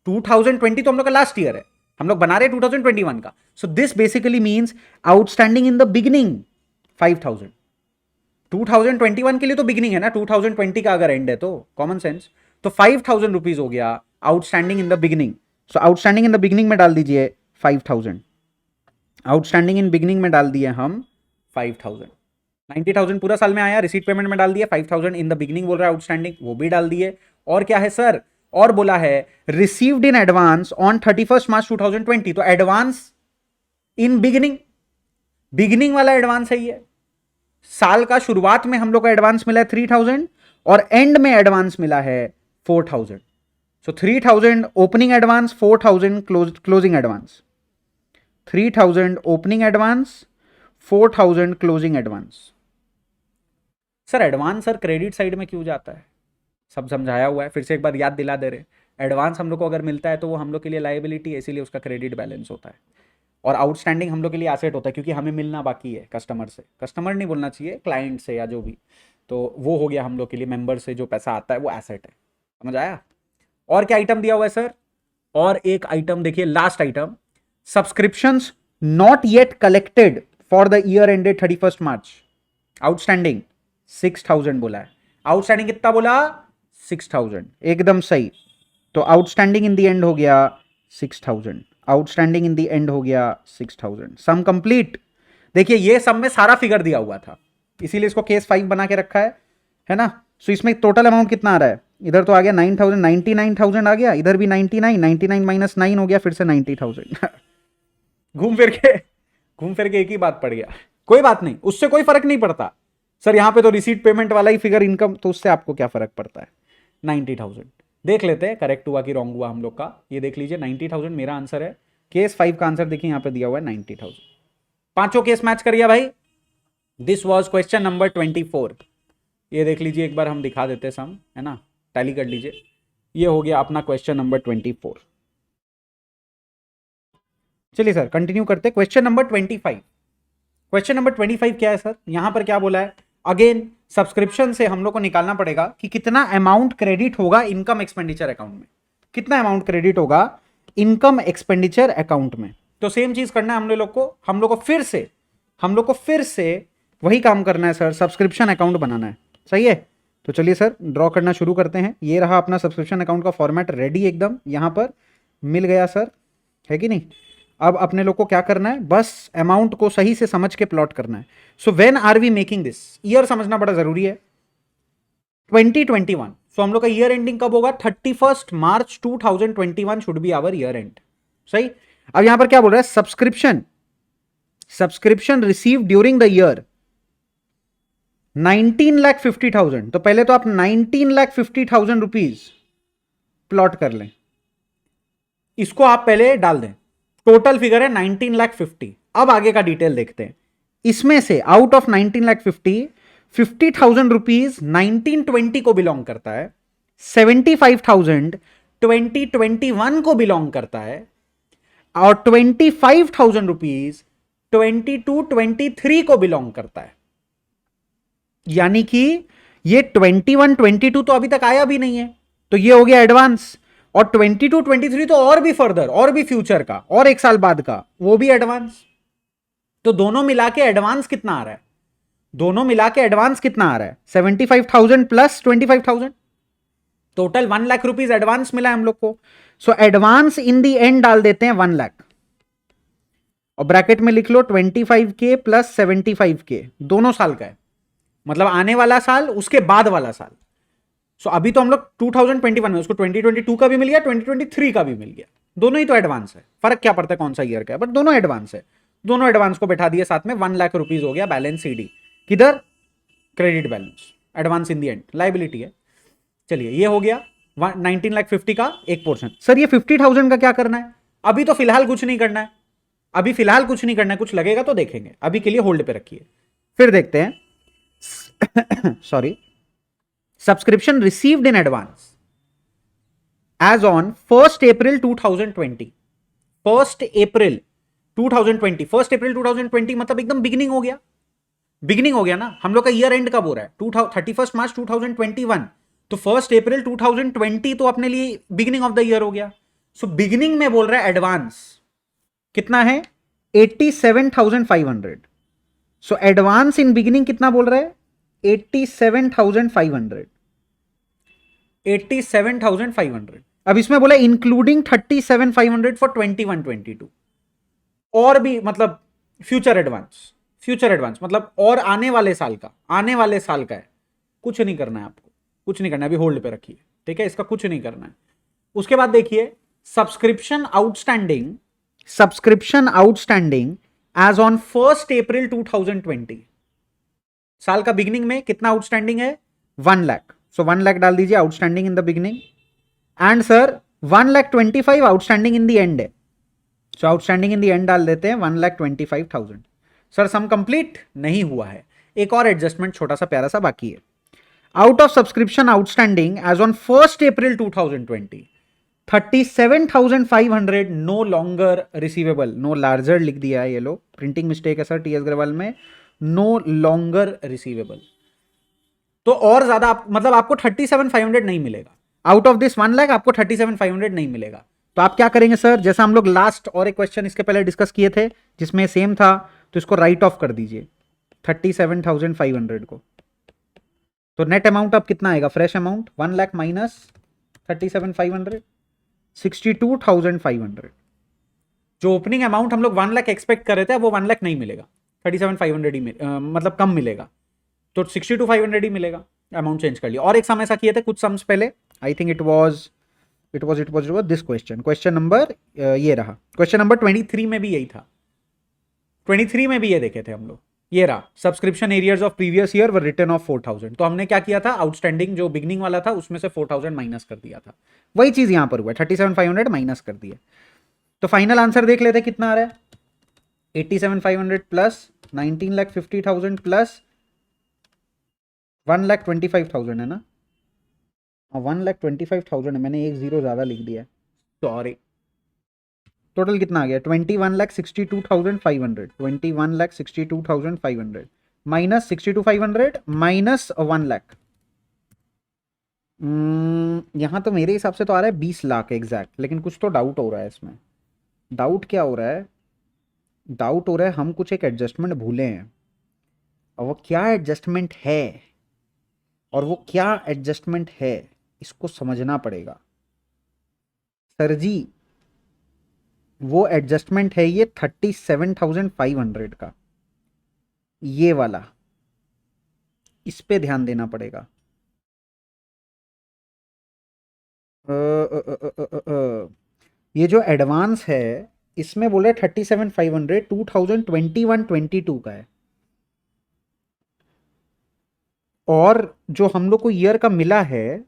2020 तो हम लोग का लास्ट ईयर है, हम लोग बना रहे 2021 का, so this basically means outstanding in the beginning 5000, 2021 के लिए तो बिगिनिंग है ना, 2020 का अगर एंड है तो कॉमन सेंस, तो 5000 रुपीज हो गया outstanding in the beginning, so outstanding in the beginning में डाल दीजिए 5000, आउटस्टैंडिंग इन बिगिनिंग में डाल दिए हम 5000, 90000 पूरा साल में आया, रिसीट पेमेंट में डाल दिया, 5000 इन द बिगिनिंग बोल रहा है आउटस्टैंडिंग, वो भी डाल दिए, और क्या है सर, और बोला है received in advance on 31 March 2020, तो एडवांस इन बिगिनिंग, बिगिनिंग वाला एडवांस है ये, साल का शुरुआत में हम लोग का एडवांस मिला है 3000 और एंड में एडवांस मिला है 4000, सो 3000 opening advance, 4000 closing advance, 3000 opening advance, 4000 closing advance. Sir advance sir credit side में क्यों जाता है, सब समझाया हुआ है, फिर से एक बार याद दिला दे रहे, एडवांस हम लोग को अगर मिलता है तो वो हम लोग के लिए लायबिलिटी है, इसीलिए उसका क्रेडिट बैलेंस होता है, और आउटस्टैंडिंग हम लोग के लिए एसेट होता है, क्योंकि हमें मिलना बाकी है कस्टमर से, कस्टमर नहीं बोलना चाहिए, क्लाइंट से या जो भी, तो वो हो गया हम लोग के लिए, मेंबर से जो पैसा आता है वो एसेट है, समझ आया। और क्या आइटम दिया हुआ है सर, और एक आइटम देखिए last item, subscriptions not yet collected for the year ended 31 March, outstanding 6000 बोला है, आउटस्टैंडिंग कितना बोला 6000, एकदम सही, तो आउटस्टैंडिंग इन द एंड हो गया 6000, आउटस्टैंडिंग इन द एंड हो गया 6000, सम कंप्लीट। देखिए ये सम में सारा फिगर दिया हुआ था, इसीलिए इसको केस 5 बना के रखा है ना, सो इसमें टोटल अमाउंट कितना आ रहा है, इधर तो आ गया 9000, 99000 आ गया, इधर भी 99 माइनस 9 हो गया, फिर से 90000 घूम फिर के एक ही बात पड़ गया, कोई बात नहीं, उससे कोई फर्क नहीं पड़ता सर, यहां पे तो रिसीट पेमेंट वाला ही फिगर इनकम, तो उससे आपको क्या फर्क पड़ता है, 90000 देख लेते हैं करेक्ट हुआ कि रॉन्ग हुआ हम लोग का, ये देख लीजिए 90000 मेरा आंसर है, केस 5 का आंसर देखिए यहां पे दिया हुआ है 90000, पांचों केस मैच करिए भाई, दिस वाज क्वेश्चन नंबर 24, ये देख लीजिए एक बार हम दिखा देते सम है ना, टैली कर लीजिए, ये हो गया अपना क्वेश्चन नंबर 24। चलिए सर कंटिन्यू करते, क्वेश्चन नंबर 25, क्वेश्चन नंबर 25 क्या है सर, यहां पर क्या बोला है, अगेन सब्सक्रिप्शन से हम लोग को निकालना पड़ेगा कि कितना अमाउंट क्रेडिट होगा इनकम एक्सपेंडिचर अकाउंट में, कितना अमाउंट क्रेडिट होगा इनकम एक्सपेंडिचर अकाउंट में, तो सेम चीज करना है हम लोग को फिर से वही काम करना है सर, सब्सक्रिप्शन अकाउंट बनाना है। सही है, तो चलिए सर ड्रॉ करना शुरू करते हैं। ये रहा अपना सब्सक्रिप्शन अकाउंट का फॉर्मेट रेडी, एकदम यहां पर मिल गया सर, है कि नहीं। अब अपने लोग को क्या करना है, बस अमाउंट को सही से समझ के प्लॉट करना है। So when are we making this, year समझना बड़ा जरूरी है, 2021। सो हम लोग का ईयर एंडिंग कब होगा, 31 March 2021 should be our year end. सही। अब यहां पर क्या बोल रहा है, subscription receive during the year 19,50,000। तो पहले तो आप 19,50,000 रुपीज प्लॉट कर लें, इसको आप पहले डाल दें। टोटल फिगर है 19,50,000। अब आगे का डिटेल देखते हैं। इसमें से आउट ऑफ 19,50,000 50,000 रुपीज 1920 को बिलोंग करता है, 75,000 2021 को बिलोंग करता है, और 25,000 रुपीज 22-23 को बिलोंग करता है। यानी कि ये 21-22 तो अभी तक आया भी नहीं है, तो ये हो गया एडवांस। और 22-23 तो और भी फर्दर, और भी फ्यूचर का, और एक साल बाद का, वो भी एडवांस। तो दोनों मिला के एडवांस कितना आ रहा है, 75,000 plus 25,000, total 1 lakh rupees advance मिला है हम लोग को। So advance in the and डाल देते हैं 1 लाख, और ब्रैकेट में लिख लो 25K प्लस 75K, दोनों साल का है, मतलब आने वाला साल उसके बाद वाला साल। सो अभी तो हम लोग 2021 में, उसको 2022 का भी मिल गया, 2023 का भी मिल गया, दोनों ही तो एडवांस है। फर्क क्या पड़ता है कौन सा ईयर का है, बट दोनों एडवांस है। दोनों एडवांस को बैठा दिए साथ में, 1 लाख रुपीज हो गया बैलेंस सीडी, किधर, credit balance, advance in the and, liability है। चलिए ये हो गया 19,50,000 का एक पोर्शन। सर ये 50,000 का क्या करना है, अभी तो फिलहाल कुछ नहीं करना है, कुछ लगेगा तो देखेंगे, अभी के लिए होल्ड पे रखिए, फिर देखते हैं। Sorry, subscription received in advance as on 1 April 2020, 1 April 2020, 1 April 2020 मतलब एकदम बिगिनिंग हो गया, ना। हम लोग का ईयर एंड कब हो रहा है, 31 मार्च 2021, तो 1 अप्रैल 2020 तो अपने लिए बिगिनिंग ऑफ द ईयर हो गया। सो बिगिनिंग में बोल रहा है एडवांस कितना है, 87,500। सो एडवांस इन बिगिनिंग कितना बोल रहा है, 87,500, 87,500। अब इसमें बोला इंक्लूडिंग 37,500 फॉर 21-22, और भी मतलब फ्यूचर एडवांस मतलब और आने वाले साल का है। कुछ नहीं करना है आपको, कुछ नहीं करना है, अभी होल्ड पे रखिए, ठीक है, इसका कुछ नहीं करना है। उसके बाद देखिए subscription outstanding as on 1 April 2020, साल का बिगिनिंग में कितना आउटस्टैंडिंग है, 1 लाख। सो 1 लाख डाल दीजिए outstanding in the beginning, and sir 1,25,000 outstanding in the end है। सो आउटस्टैंडिंग इन द एंड डाल देते हैं 1,25,000। सर सम कंप्लीट नहीं हुआ है, एक और एडजस्टमेंट छोटा सा प्यारा सा बाकी है। Out of subscription outstanding as on 1 April 2020, 37,500 no longer receivable, no larger लिख दिया है ये लोग, प्रिंटिंग मिस्टेक है सर टीएस अग्रवाल में, नो लॉन्गर रिसीवेबल। तो और ज्यादा मतलब आपको 37,500 नहीं मिलेगा, आउट ऑफ दिस 1 लाख आपको 37,500 नहीं मिलेगा। तो आप क्या करेंगे सर, जैसा हम लोग लास्ट और एक क्वेश्चन इसके पहले डिस्कस किए थे जिसमें सेम था, तो इसको राइट ऑफ कर दीजिए 37,500 को। तो नेट अमाउंट अब कितना आएगा, फ्रेश अमाउंट 1 लाख माइनस 37,500, 62,500। जो ओपनिंग अमाउंट हम लोग 1 लाख एक्सपेक्ट कर रहे थे वो 1 लाख नहीं मिलेगा, 37,500 ही मतलब कम मिलेगा, तो 62,500 ही मिलेगा। अमाउंट चेंज कर लिया। और एक सम ऐसा किए थे कुछ सम्स पहले, I think it was this question number, ये रहा क्वेश्चन नंबर 23 में भी यही था, 23 में भी ये देखे थे हम लोग, ये रहा subscription arrears of previous year were written off 4,000। तो हमने क्या किया था, आउटस्टैंडिंग जो बिगनिंग वाला था उसमें से 4,000 माइनस कर दिया था, वही चीज यहां पर हुआ, 37,500 माइनस कर दिया। तो फाइनल आंसर देख लेते कितना आ रहा है, 87,500 प्लस 19,50,000 प्लस 1,25,000 है ना, 1,25,000 है, मैंने एक जीरो ज्यादा लिख दिया है, सॉरी। टोटल कितना आ गया, 21,62,500, 21,62,500 माइनस 62,500 माइनस 1 लाख। यहां तो मेरे हिसाब से तो आ रहा है 20 लाख एग्जैक्ट, लेकिन कुछ तो डाउट हो रहा है इसमें। डाउट क्या हो रहा है, डाउट हो रहा है हम कुछ एक एडजस्टमेंट भूले हैं, और वो क्या एडजस्टमेंट है, और वो क्या एडजस्टमेंट है इसको समझना पड़ेगा सर जी। वो एडजस्टमेंट है ये 37,500 का, ये वाला, इस पे ध्यान देना पड़ेगा। ये जो एडवांस है इसमें बोले 37,500 2021-22 का है, और जो हम लोग को ईयर का मिला है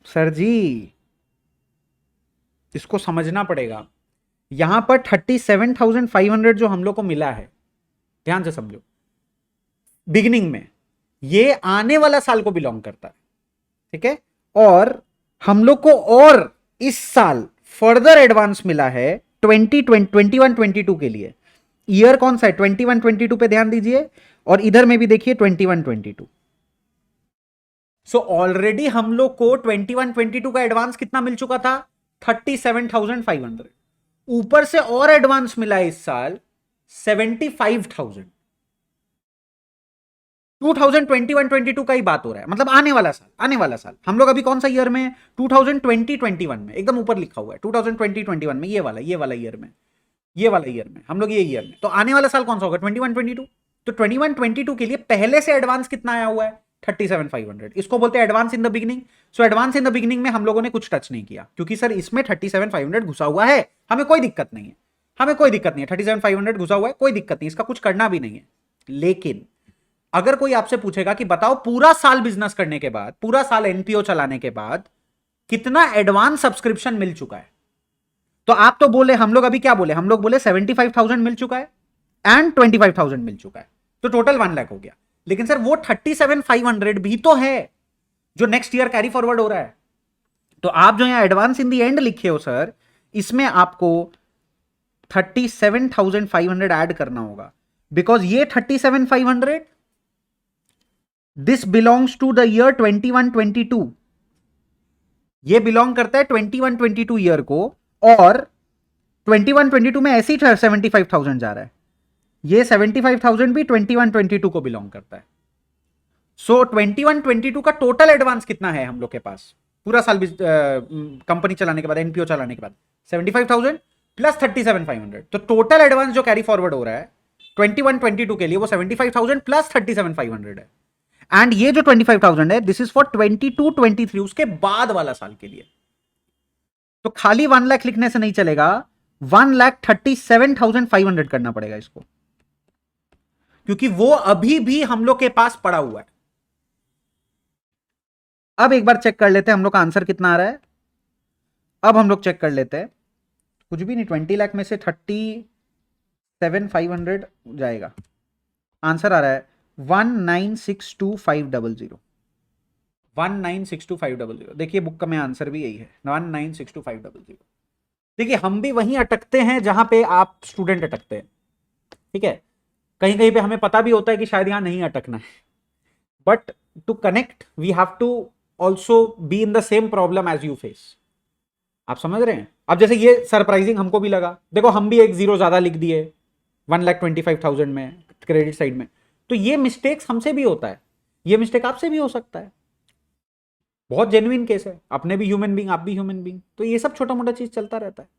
सर जी, इसको समझना पड़ेगा। यहां पर 37,500 जो हम लोग को मिला है, ध्यान से समझो, बिगिनिंग में ये आने वाला साल को बिलोंग करता है, ठीक है। और हम लोग को और इस साल फर्दर एडवांस मिला है 21-22 के लिए। ईयर कौन सा है? 21-22 पे ध्यान दीजिए, और इधर में भी देखिए 21-22। सो ऑलरेडी हम लोग को 21-22 का एडवांस कितना मिल चुका था? 37,500। ऊपर से और एडवांस मिला है इस साल 75,000। 2021-22 का ही बात हो रहा है, मतलब आने वाला साल, आने वाला साल। हम लोग अभी कौन सा ईयर में? 2020-21 में, एकदम ऊपर लिखा हुआ है 2020-21 में, ये वाला ईयर में, ये वाला ईयर में हम लोग, ये ईयर में। तो आने वाला साल कौन सा होगा? 21-22। तो 21-22 के लिए पहले से एडवांस कितना आया हुआ है? 37,500। इसको बोलते हैं advance in the beginning. So advance in the beginning में हम लोगों ने कुछ टच नहीं किया, क्योंकि सर इसमें 37,500 घुसा हुआ है, हमें कोई दिक्कत नहीं है, हमें कोई दिक्कत नहीं है। 37,500 घुसा हुआ है, कोई दिक्कत नहीं, इसका कुछ करना भी नहीं है। लेकिन अगर कोई आपसे पूछेगा कि बताओ पूरा साल बिजनेस करने के बाद, पूरा साल एनपीओ चलाने के बाद कितना एडवांस सब्सक्रिप्शन मिल चुका है, तो आप तो बोले, हम लोग अभी क्या बोले? हम लोग बोले 75,000 मिल चुका है एंड 25,000 मिल चुका है, तो टोटल 1 लाख हो गया। लेकिन सर वो 37,500 भी तो है जो नेक्स्ट ईयर कैरी फॉरवर्ड हो रहा है। तो आप जो यहां एडवांस इन दी एंड लिखे हो सर, इसमें आपको 37,500 ऐड करना होगा, बिकॉज ये 37,500 this belongs to the year 21-22। ये बिलोंग करता है 21-22 ईयर को, और 21-22 में ऐसे ही 75,000 जा रहा है, ये 75,000 भी 21-22 को बिलोंग करता है। सो 21-22 का टोटल एडवांस कितना है हम लोग के पास पूरा साल कंपनी चलाने के बाद, एनपीओ चलाने के बाद? 75,000 प्लस 37,500। तो टोटल एडवांस जो कैरी फॉरवर्ड हो रहा है 21-22 के लिए, वो 75,000 प्लस 37,500 है। एंड ये जो 25,000 है, दिस इज फॉर 22-23, उसके बाद वाला साल के लिए। तो खाली 1 लाख लिखने से नहीं चलेगा, 1,37,500 करना पड़ेगा इसको, क्योंकि वो अभी भी हम लोग के पास पड़ा हुआ है। अब एक बार चेक कर लेते हैं हम लोग का आंसर कितना आ रहा है। अब हम लोग चेक कर लेते हैं, कुछ भी नहीं, 20 लाख में से 37,500 जाएगा। आंसर आ रहा है 1,962,500। 1,962,500। देखिए बुक का में आंसर भी यही है, 1,962,500। देखिए हम भी वहीं अटकते हैं जहां पे आप स्टूडेंट अटकते हैं, ठीक है। कहीं कहीं पे हमें पता भी होता है कि शायद यहां नहीं अटकना है, but to connect we have to also be in the same problem as you face. आप समझ रहे हैं? अब जैसे ये सरप्राइजिंग हमको भी लगा, देखो हम भी एक जीरो ज्यादा लिख दिए 1,25,000 में क्रेडिट साइड में। तो ये मिस्टेक्स हमसे भी होता है, ये मिस्टेक आपसे भी हो सकता है। बहुत जेन्युइन केस है, अपने भी ह्यूमन बींग, आप भी ह्यूमन बींग, तो ये सब छोटा मोटा चीज चलता रहता है,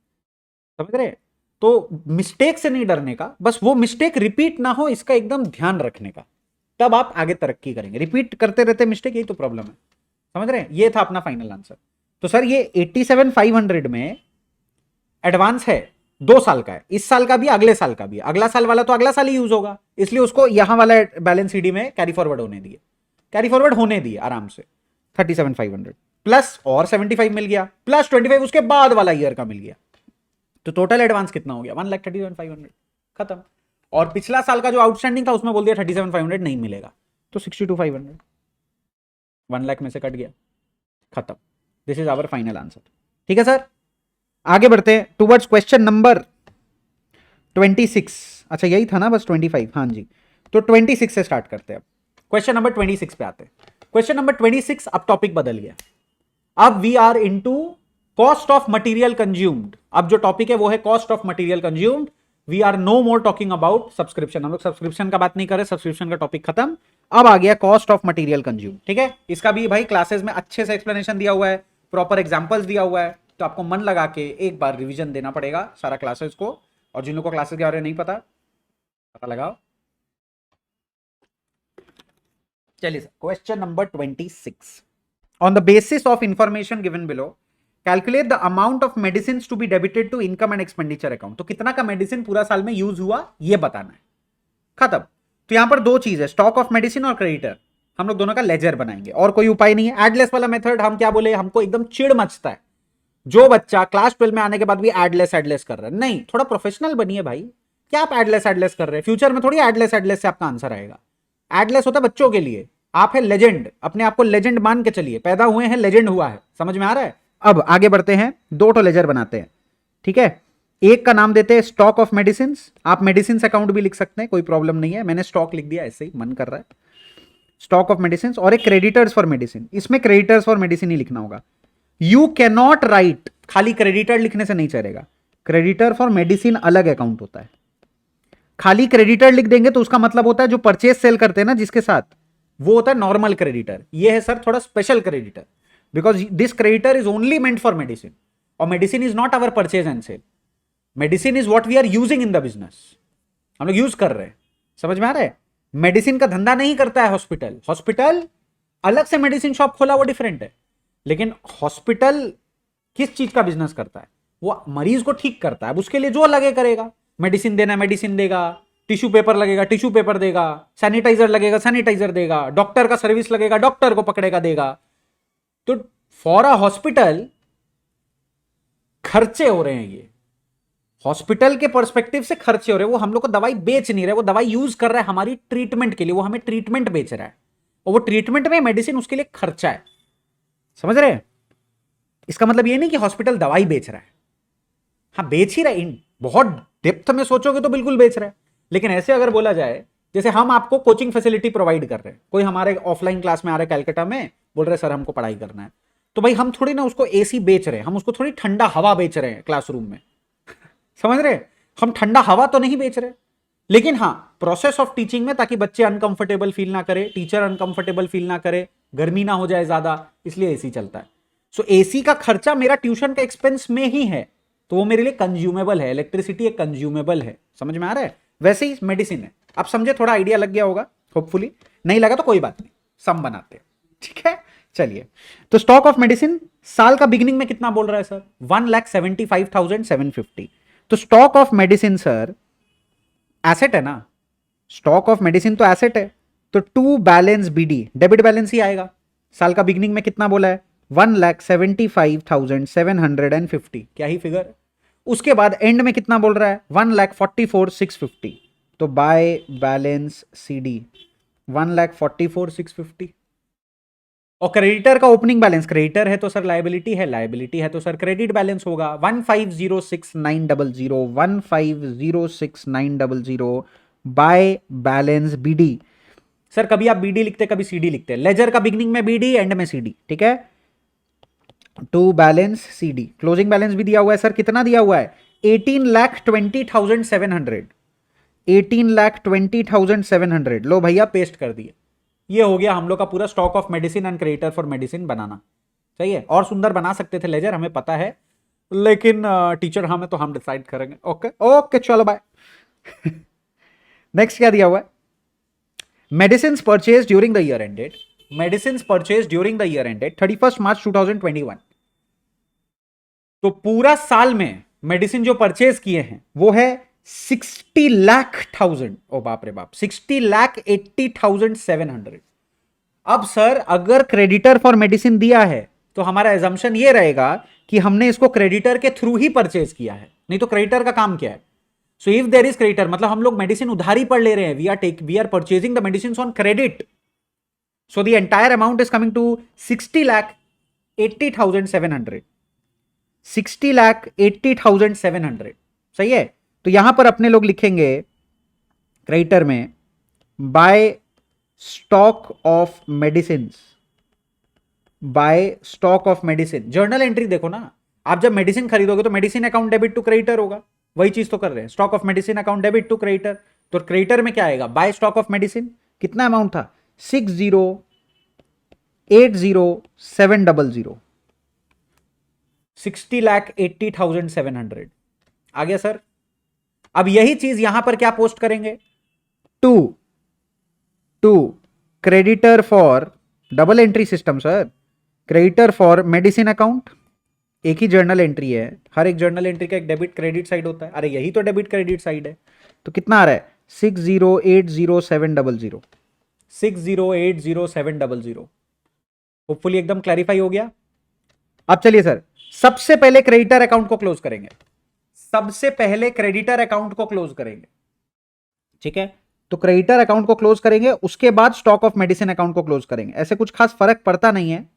समझ रहे हैं? तो मिस्टेक से नहीं डरने का, बस वो मिस्टेक रिपीट ना हो इसका एकदम ध्यान रखने का, तब आप आगे तरक्की करेंगे। रिपीट करते रहते मिस्टेक, यही तो प्रॉब्लम है, समझ रहे हैं? ये था अपना फाइनल आंसर। तो सर ये 87,500 में एडवांस है, 2 साल का है, इस साल का भी, अगले साल का भी। अगला साल वाला तो अगला साल ही यूज होगा, इसलिए उसको यहां वाला बैलेंस शीट में कैरी फॉरवर्ड होने दिए, कैरी फॉरवर्ड होने दिए आराम से। 37,500 प्लस और 75 मिल गया, प्लस 25 उसके बाद वाला ईयर का मिल गया, तो टोटल एडवांस कितना हो गया? 1,37,500, खत्म। और पिछला साल का जो आउटस्टैंडिंग था उसमें बोल दिया 37,500 नहीं मिलेगा, तो 62,500 1 लाख में से कट गया, खत्म। This is our final answer, ठीक है सर। आगे बढ़ते हैं टुवर्ड्स क्वेश्चन नंबर 26। अच्छा यही था ना, बस 25, हाँ जी। तो 26 से स्टार्ट करते हैं। अब क्वेश्चन नंबर 26 पे आते हैं। क्वेश्चन नंबर 26, अब टॉपिक बदल गया, अब we are into cost of material consumed, अब जो टॉपिक है वो है cost of material consumed. We are no more talking about subscription, हम लोग सब्सक्रिप्शन का बात नहीं कर रहे, सब्सक्रिप्शन का टॉपिक खत्म। अब आ गया कॉस्ट ऑफ मटेरियल कंज्यूम, ठीक है। इसका भी भाई क्लासेस में अच्छे से एक्सप्लेनेशन दिया हुआ है, प्रॉपर एग्जांपल्स दिया हुआ है, तो आपको मन लगा के एक बार रिवीजन देना पड़ेगा सारा क्लासेस को। और जिन लोगों को क्लासेस के बारे में नहीं पता, पता लगाओ। चलिए sir, question number 26, on the basis of information given below calculate the amount of medicine to be debited to income and expenditure account. तो कितना का मेडिसिन पूरा साल में यूज हुआ ये बताना है, खत्म। तो यहां पर दो चीज है, स्टॉक ऑफ मेडिसिन और क्रेडिटर। हम लोग दोनों का लेजर बनाएंगे, और कोई उपाय नहीं है। एडलेस वाला मेथड हम क्या बोले, हमको एकदम चिड़ मचता है जो बच्चा क्लास 12 में आने के बाद भी एडलेस एडलेस कर रहा है। नहीं, थोड़ा प्रोफेशनल बनिए भाई। क्या आप एडलेस एडलेस कर रहे हैं? फ्यूचर में थोड़ी एडलेस एडलेस से आपका आंसर आएगा। एडलेस होता है बच्चों के लिए, आप है लेजेंड, अपने आप को लेजेंड मान के चलिए। पैदा हुए हैं, लेजेंड हुआ है, समझ में आ रहा है। अब आगे बढ़ते हैं, दो तो लेजर बनाते हैं, ठीक है। एक का नाम देते हैं स्टॉक ऑफ मेडिसिन, आप मेडिसिन अकाउंट भी लिख सकते हैं, कोई प्रॉब्लम नहीं है। मैंने स्टॉक लिख दिया, ऐसे ही मन कर रहा है, स्टॉक ऑफ मेडिसिन। और एक क्रेडिटर्स फॉर मेडिसिन, इसमें क्रेडिटर्स फॉर मेडिसिन ही लिखना होगा। यू कैन नॉट राइट, खाली क्रेडिटर लिखने से नहीं चलेगा, क्रेडिटर फॉर मेडिसिन अलग अकाउंट होता है। खाली क्रेडिटर लिख देंगे तो उसका मतलब होता है जो परचेज सेल करते हैं ना जिसके साथ, वो होता है नॉर्मल क्रेडिटर। ये है सर थोड़ा special creditor, because this creditor is only meant for medicine, और medicine is not our purchase and sale. Medicine is what we are using in the business, हम लोग यूज कर रहे हैं, समझ में आ रहा है। मेडिसिन का धंधा नहीं करता है हॉस्पिटल, हॉस्पिटल अलग से मेडिसिन शॉप खोला, वो डिफरेंट है। लेकिन हॉस्पिटल किस चीज का बिजनेस करता है, वो मरीज को ठीक करता है, अब उसके लिए जो लगे करेगा। मेडिसिन देना मेडिसिन देगा, टिश्यू पेपर लगेगा टिश्यू पेपर देगा, सैनिटाइजर लगेगा सैनिटाइजर देगा, डॉक्टर का सर्विस लगेगा डॉक्टर को पकड़ेगा देगा। तो फॉर अ हॉस्पिटल खर्चे हो रहे हैं, ये हॉस्पिटल के पर्सपेक्टिव से खर्चे हो रहे हैं। वो हम लोग को दवाई बेच नहीं रहे, वो दवाई यूज कर रहा है हमारी ट्रीटमेंट के लिए, वो हमें ट्रीटमेंट बेच रहा है, और वो ट्रीटमेंट में मेडिसिन उसके लिए खर्चा है, समझ रहे हैं। इसका मतलब ये नहीं कि हॉस्पिटल दवाई बेच रहा है, हाँ बेच ही रहा है, बहुत डेप्थ में सोचोगे तो बिल्कुल बेच रहा है। लेकिन ऐसे अगर बोला जाए, जैसे हम आपको कोचिंग फैसिलिटी प्रोवाइड कर रहे हैं, कोई हमारे ऑफलाइन क्लास में आ रहा है कैलकाटा में, बोल रहे सर हमको पढ़ाई करना है, तो भाई हम थोड़ी ना उसको एसी बेच रहे हैं, हम उसको थोड़ी ठंडा हवा बेच रहे हैं क्लासरूम में, समझ रहे। हम ठंडा हवा तो नहीं बेच रहे, लेकिन हाँ प्रोसेस ऑफ टीचिंग में, ताकि बच्चे अनकंफर्टेबल फील ना करे, टीचर अनकंफर्टेबल फील ना करे, गर्मी ना हो जाए ज्यादा, इसलिए एसी चलता है। सो एसी का खर्चा मेरा ट्यूशन के एक्सपेंस में ही है, तो वो मेरे लिए कंज्यूमेबल है। इलेक्ट्रिसिटी एक कंज्यूमेबल है, समझ में आ रहा है। वैसे ही मेडिसिन है, आप समझे, थोड़ा आइडिया लग गया होगा होपफुली। नहीं लगा तो कोई बात नहीं, सम बनाते हैं, ठीक है। चलिए, तो स्टॉक ऑफ मेडिसिन साल का बिगिनिंग में कितना बोल रहा है सर, 1,75,750। तो stock of medicine sir asset है ना, स्टॉक ऑफ मेडिसिन तो एसेट है, तो to balance BD, debit balance ही आएगा। साल का बिगिनिंग में कितना बोला है, 1,75,750, क्या ही फिगर। उसके बाद एंड में कितना बोल रहा है, 1,44,650। तो बाय बैलेंस सीडी 1,44,650। और क्रेडिटर का ओपनिंग बैलेंस, क्रेडिटर है तो सर लायबिलिटी है, लायबिलिटी है तो सर क्रेडिट बैलेंस होगा, 1,50,6,900, 1,50,6,900 बाय बैलेंस बीडी। सर कभी आप बीडी लिखते कभी सीडी लिखते, लेजर का बिगिनिंग में बीडी एंड में सीडी, ठीक है। To balance CD, closing balance भी दिया हुआ है सर, कितना दिया हुआ है, 18,20,700, 18,20,700। लो भैया पेस्ट कर दिए, ये हो गया हम लोग का पूरा stock of medicine and creditor for medicine बनाना। सही है, और सुंदर बना सकते थे लेजर, हमें पता है, लेकिन टीचर हमें तो हम डिसाइड करेंगे। ओके ओके चलो बाय। नेक्स्ट क्या दिया हुआ है, medicine purchase during the year ended, medicine purchase during the year ended 31 March 2021। तो पूरा साल में मेडिसिन जो परचेज किए हैं वो है 60,00,000, ओ बाप रे बाप, 60,80,700। अब सर अगर क्रेडिटर फॉर मेडिसिन दिया है तो हमारा एजम्पशन ये रहेगा कि हमने इसको क्रेडिटर के थ्रू ही परचेज किया है, नहीं तो क्रेडिटर का काम क्या है। So if there is creditor, मतलब हम लोग मेडिसिन उधारी पर ले रहे हैं, we are purchasing the medicine on credit. So the entire amount is coming to 60,80,700, 60,80,700। सही है, तो यहां पर अपने लोग लिखेंगे क्रेडिटर में by stock of medicine, by stock of medicine. Journal entry देखो ना, आप जब मेडिसिन खरीदोगे तो medicine account debit to creditor होगा, वही चीज तो कर रहे हैं। Stock of medicine account debit to creditor, तो क्रेडिटर में क्या आएगा, बाय स्टॉक ऑफ मेडिसिन। कितना अमाउंट था, 60,80,700, 60,80,700 आ गया सर। अब यही चीज यहां पर क्या पोस्ट करेंगे, to creditor for, double entry system sir, creditor for medicine account, एक ही जर्नल एंट्री है, हर एक जर्नल एंट्री का एक डेबिट क्रेडिट साइड होता है, अरे यही तो डेबिट क्रेडिट साइड है। तो कितना आ रहा है, 60,80,700, 60,80,700। होपफुली एकदम क्लैरिफाई हो गया। अब चलिए सर, सबसे पहले क्रेडिटर अकाउंट को क्लोज करेंगे, सबसे पहले क्रेडिटर अकाउंट को क्लोज करेंगे, ठीक है। तो क्रेडिटर अकाउंट को क्लोज करेंगे, उसके बाद स्टॉक ऑफ मेडिसिन अकाउंट को क्लोज करेंगे। ऐसे कुछ खास फर्क पड़ता नहीं है,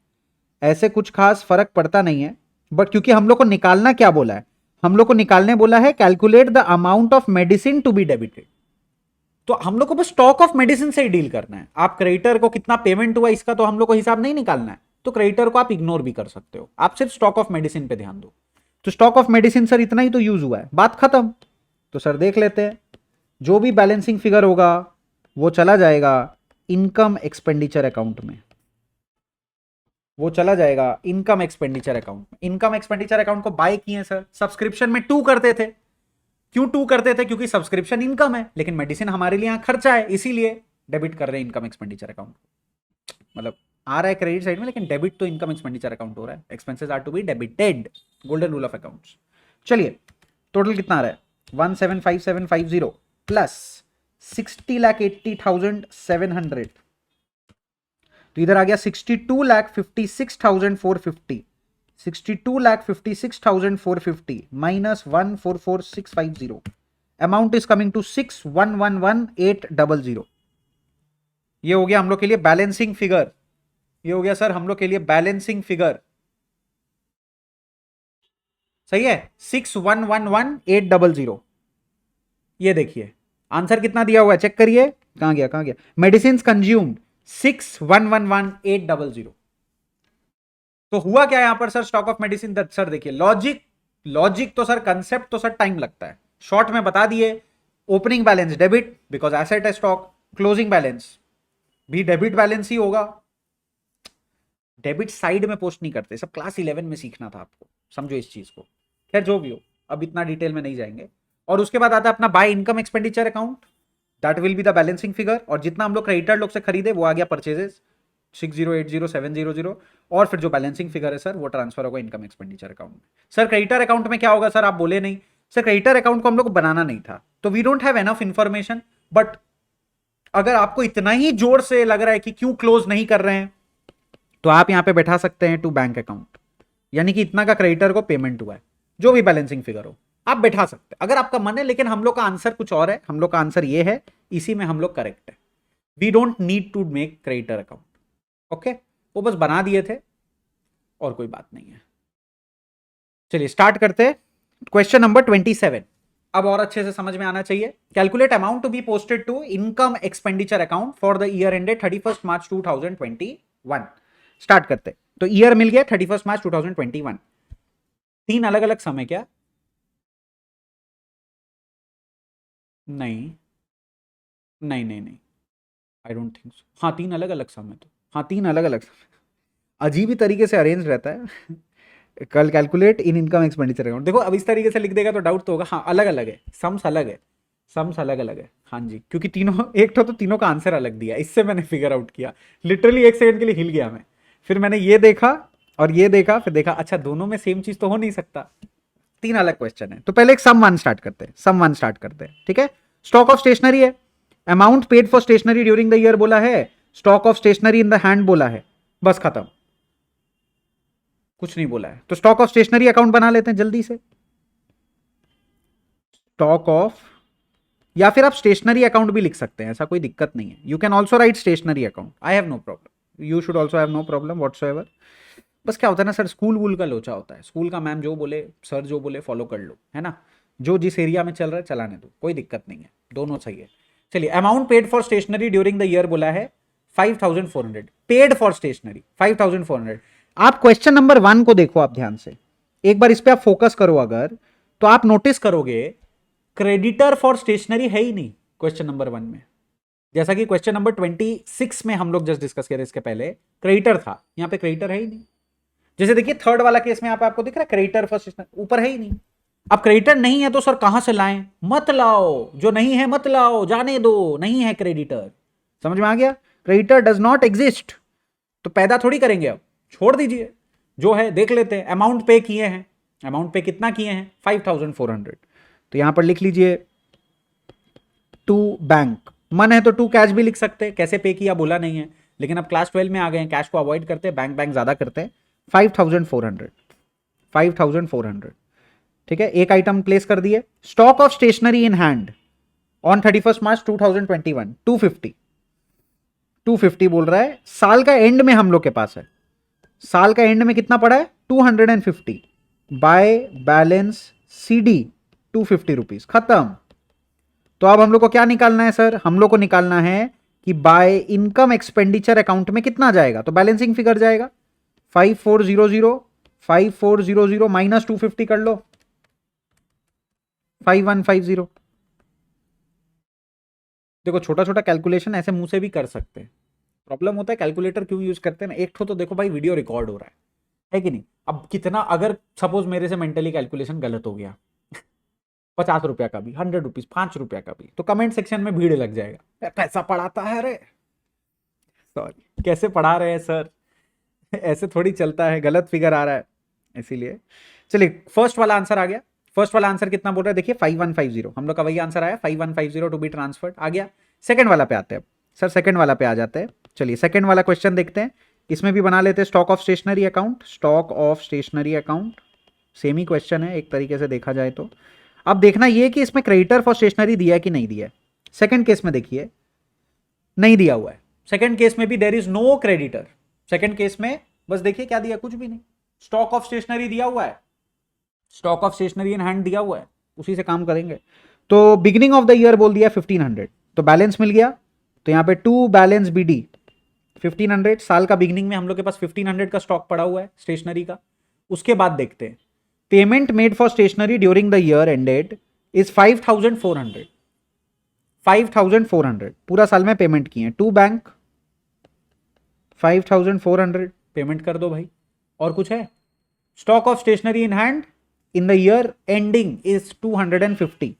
ऐसे कुछ खास फर्क पड़ता नहीं है, बट क्योंकि हम लोग को निकालना क्या बोला है, हम लोग को निकालने बोला है calculate the amount of medicine to be debited. तो हम लोग को बस स्टॉक ऑफ मेडिसिन से ही डील करना है। आप क्रेडिटर को कितना पेमेंट हुआ इसका तो हम लोग को हिसाब नहीं निकालना है, तो क्रेडिटर को आप इग्नोर भी कर सकते हो, आप सिर्फ स्टॉक ऑफ मेडिसिन पे ध्यान दो। तो स्टॉक ऑफ मेडिसिन सर इतना ही तो यूज हुआ है, बात खत्म। तो सर देख लेते हैं, जो भी बैलेंसिंग फिगर होगा वो चला जाएगा इनकम एक्सपेंडिचर अकाउंट में, वो चला जाएगा इनकम एक्सपेंडिचर अकाउंट में। इनकम एक्सपेंडिचर अकाउंट को बाय किए सर, सब्सक्रिप्शन में 2 करते थे। क्यों 2 करते थे, क्योंकि सब्सक्रिप्शन इनकम है, लेकिन मेडिसिन हमारे लिए यहां खर्चा है, इसीलिए डेबिट कर रहे हैं इनकम एक्सपेंडिचर अकाउंट। मतलब आ रहा है क्रेडिट साइड में, लेकिन डेबिट तो इनकम एक्सपेंडिचर अकाउंट हो रहा है। Expenses are to be debited, golden rule of accounts. चलिए टोटल कितना आ रहा है, 175750 प्लस 60,80,700, तो इधर आ गया 62,56,450, 62,56,450 minus 144,650, amount is coming to 6,111,800। ये हो गया हम लोग के लिए बैलेंसिंग फिगर, ये हो गया सर हम लोग के लिए बैलेंसिंग फिगर, सही है, 6,111,800। ये देखिए आंसर कितना दिया हुआ है, चेक करिए, कहां गया कहां गया, मेडिसिन कंज्यूम्ड 6,111,800। तो हुआ क्या यहां पर sir, stock of medicine, sir देखिए लॉजिक तो सर, कंसेप्ट तो सर टाइम लगता है, शॉर्ट में बता दिए। Opening balance debit because asset है स्टॉक, क्लोजिंग बैलेंस भी डेबिट बैलेंस ही होगा। डेबिट साइड में पोस्ट नहीं करते, सब क्लास 11 में सीखना था आपको, समझो इस चीज को। खैर जो भी हो, अब इतना डिटेल में नहीं जाएंगे। और उसके बाद आता है अपना by income expenditure account, that will be the balancing figure. और जितना हम लोग क्रेडिटर लोग से खरीदे वो आ गया परचेजेस 60,80,700, और फिर जो बैलेंसिंग फिगर है सर वो ट्रांसफर होगा इनकम एक्सपेंडिचर अकाउंट में। सर क्रेडिटर अकाउंट में क्या होगा सर, आप बोले नहीं सर, क्रेडिटर अकाउंट को हम लोग को बनाना नहीं था, तो we don't have enough information. But अगर आपको इतना ही जोर से लग रहा है कि क्यों क्लोज नहीं कर रहे हैं, तो आप यहां पे बैठा सकते हैं टू बैंक अकाउंट, यानी कि इतना का क्रेडिटर को पेमेंट हुआ है, जो भी बैलेंसिंग फिगर हो आप बैठा सकते हैं अगर आपका मन है। लेकिन हम लोग का आंसर कुछ और है, हम लोग का आंसर ये है, इसी में हम लोग करेक्ट है। We don't need to make creditor account, okay, वो बस बना दिए थे और कोई बात नहीं है। चलिए स्टार्ट करते हैं क्वेश्चन नंबर 27। अब और अच्छे से समझ में आना चाहिए। Calculate amount to be posted to income expenditure account for the year ended 31 March 2021। Start करते, तो ईयर मिल गया 31 मार्च 2021। 3 अलग अलग समय क्या, नहीं नहीं नहीं नहीं, आई डोंट थिंक सो। हाँ 3 अलग अलग समय, तो हाँ 3 अलग अलग समय, अजीब ही तरीके से अरेंज रहता है। कल calculate in income expenditure account, देखो अब इस तरीके से लिख देगा तो डाउट तो होगा। हाँ अलग अलग है, सम्स अलग है, सम्स अलग अलग है, हाँ जी, क्योंकि तीनों एक तो तीनों का आंसर अलग दिया, इससे मैंने फिगर आउट किया, लिटरली 1 सेकंड के लिए हिल गया मैं। फिर मैंने ये देखा और ये देखा, फिर देखा अच्छा दोनों में सेम चीज तो हो नहीं सकता, 3 अलग क्वेश्चन है। तो पहले एक सम वन स्टार्ट करते हैं, सम वन स्टार्ट करते हैं, ठीक है। स्टॉक ऑफ स्टेशनरी है, amount paid for stationery during the year बोला है, stock of stationery in the hand बोला है, बस खत्म, कुछ नहीं बोला है। तो स्टॉक ऑफ स्टेशनरी अकाउंट बना लेते हैं जल्दी से, स्टॉक ऑफ, या फिर आप स्टेशनरी अकाउंट भी लिख सकते हैं, ऐसा कोई दिक्कत नहीं है। You can also write stationery account, I have no problem, you should also have no problem whatsoever. बस क्या होता है ना सर, स्कूल वूल का लोचा होता है, स्कूल का मैम जो बोले सर जो बोले फॉलो कर लो, है ना, जो जिस एरिया में चल रहा है चलाने दो, कोई दिक्कत नहीं है, दोनों सही है। चलिए amount paid for stationery during the year बोला है 5,400, पेड फॉर स्टेशनरी 5,400। आप क्वेश्चन नंबर 1 को देखो, आप ध्यान से, एक बार इस पे आप फोकस करो अगर, तो आप नोटिस करोगे क्रेडिटर फॉर स्टेशनरी है ही नहीं क्वेश्चन नंबर 1 में। जैसा कि क्वेश्चन नंबर 26 में हम लोग जस्ट डिस्कस किए थे, इसके पहले क्रेडिटर था, यहां पे क्रेडिटर है ही नहीं। जैसे देखिए थर्ड वाला केस में यहाँ पे आपको दिख रहा है क्रेडिटर फॉर स्टेशनरी, ऊपर है ही नहीं। अब क्रेडिटर नहीं है तो सर कहां से लाएं? मत लाओ, जो नहीं है मत लाओ, जाने दो, नहीं है क्रेडिटर। समझ में आ गया? क्रेडिटर डज नॉट एग्जिस्ट, तो पैदा थोड़ी करेंगे, अब छोड़ दीजिए, जो है देख लेते हैं। अमाउंट पे किए हैं, अमाउंट पे कितना किए हैं? 5400। तो यहां पर लिख लीजिए टू बैंक, मन है तो टू कैश भी लिख सकते हैं, कैसे पे किया बोला नहीं है, लेकिन अब क्लास 12 में आ गए हैं, कैश को अवॉइड करते हैं, बैंक बैंक ज्यादा करते हैं। 5400, 5400, ठीक है। एक आइटम प्लेस कर दिए। Stock of stationery in hand on 31 March 2021 250, 250 बोल रहा है। साल का एंड में हम लोग के पास है, साल का एंड में कितना पड़ा है? 250 बाय बैलेंस सीडी 250 रुपीज, खत्म। तो अब हम लोग को क्या निकालना है सर? हम लोग को निकालना है कि बाय इनकम एक्सपेंडिचर अकाउंट में कितना जाएगा, तो बैलेंसिंग फिगर जाएगा 5400, 5400 माइनस 250 कर लो 5150। देखो छोटा छोटा कैलकुलेशन ऐसे मुंह से भी कर सकते हैं, प्रॉब्लम होता है कैलकुलेटर क्यों यूज करते हैं ना, एक तो देखो भाई वीडियो रिकॉर्ड हो रहा है कि नहीं। अब कितना, अगर सपोज मेरे से मेंटली कैलकुलेशन गलत हो गया 50 रुपया का भी, 100 रुपीज, 5 रुपया का भी, तो कमेंट सेक्शन में भीड़ लग जाएगा, कैसा पढ़ाता है रे, सॉरी कैसे पढ़ा रहे हैं सर, ऐसे थोड़ी चलता है, गलत फिगर आ रहा है, इसीलिए। चलिए फर्स्ट वाला आंसर आ गया। फर्स्ट वाला आंसर कितना बोल रहा है? देखिए 5150, हम लोग का वही आंसर आया, 5150 टू बी ट्रांसफर्ड आ गया। सेकंड वाला पे आते हैं सर, सेकंड वाला पे आ जाते हैं। चलिए सेकंड वाला क्वेश्चन देखते हैं, इसमें भी बना लेते हैं stock of stationery account, stock of stationery account, same ही क्वेश्चन है एक तरीके से देखा जाए तो। अब देखना ये कि इसमें क्रेडिटर फॉर स्टेशनरी दिया है कि नहीं दिया है। सेकंड केस में देखिए नहीं दिया हुआ है, सेकंड केस में भी there is no creditor. Second case में बस देखिए क्या दिया, कुछ भी नहीं। स्टॉक ऑफ स्टेशनरी दिया हुआ है, stock of stationery in hand दिया हुआ है, उसी से काम करेंगे। तो बिगिनिंग ऑफ द ईयर बोल दिया 1500, तो बैलेंस मिल गया। तो यहां पे टू बैलेंस बीडी 1500, साल का बिगिनिंग में हम लोग के पास 1500 का स्टॉक पड़ा हुआ है स्टेशनरी का। उसके बाद देखते हैं payment made for stationery during the year ended is 5400, 5400 पूरा साल में पेमेंट किए हैं। टू बैंक 5400 पेमेंट कर दो भाई, और कुछ है? Stock of stationery in hand in the year ending is 250,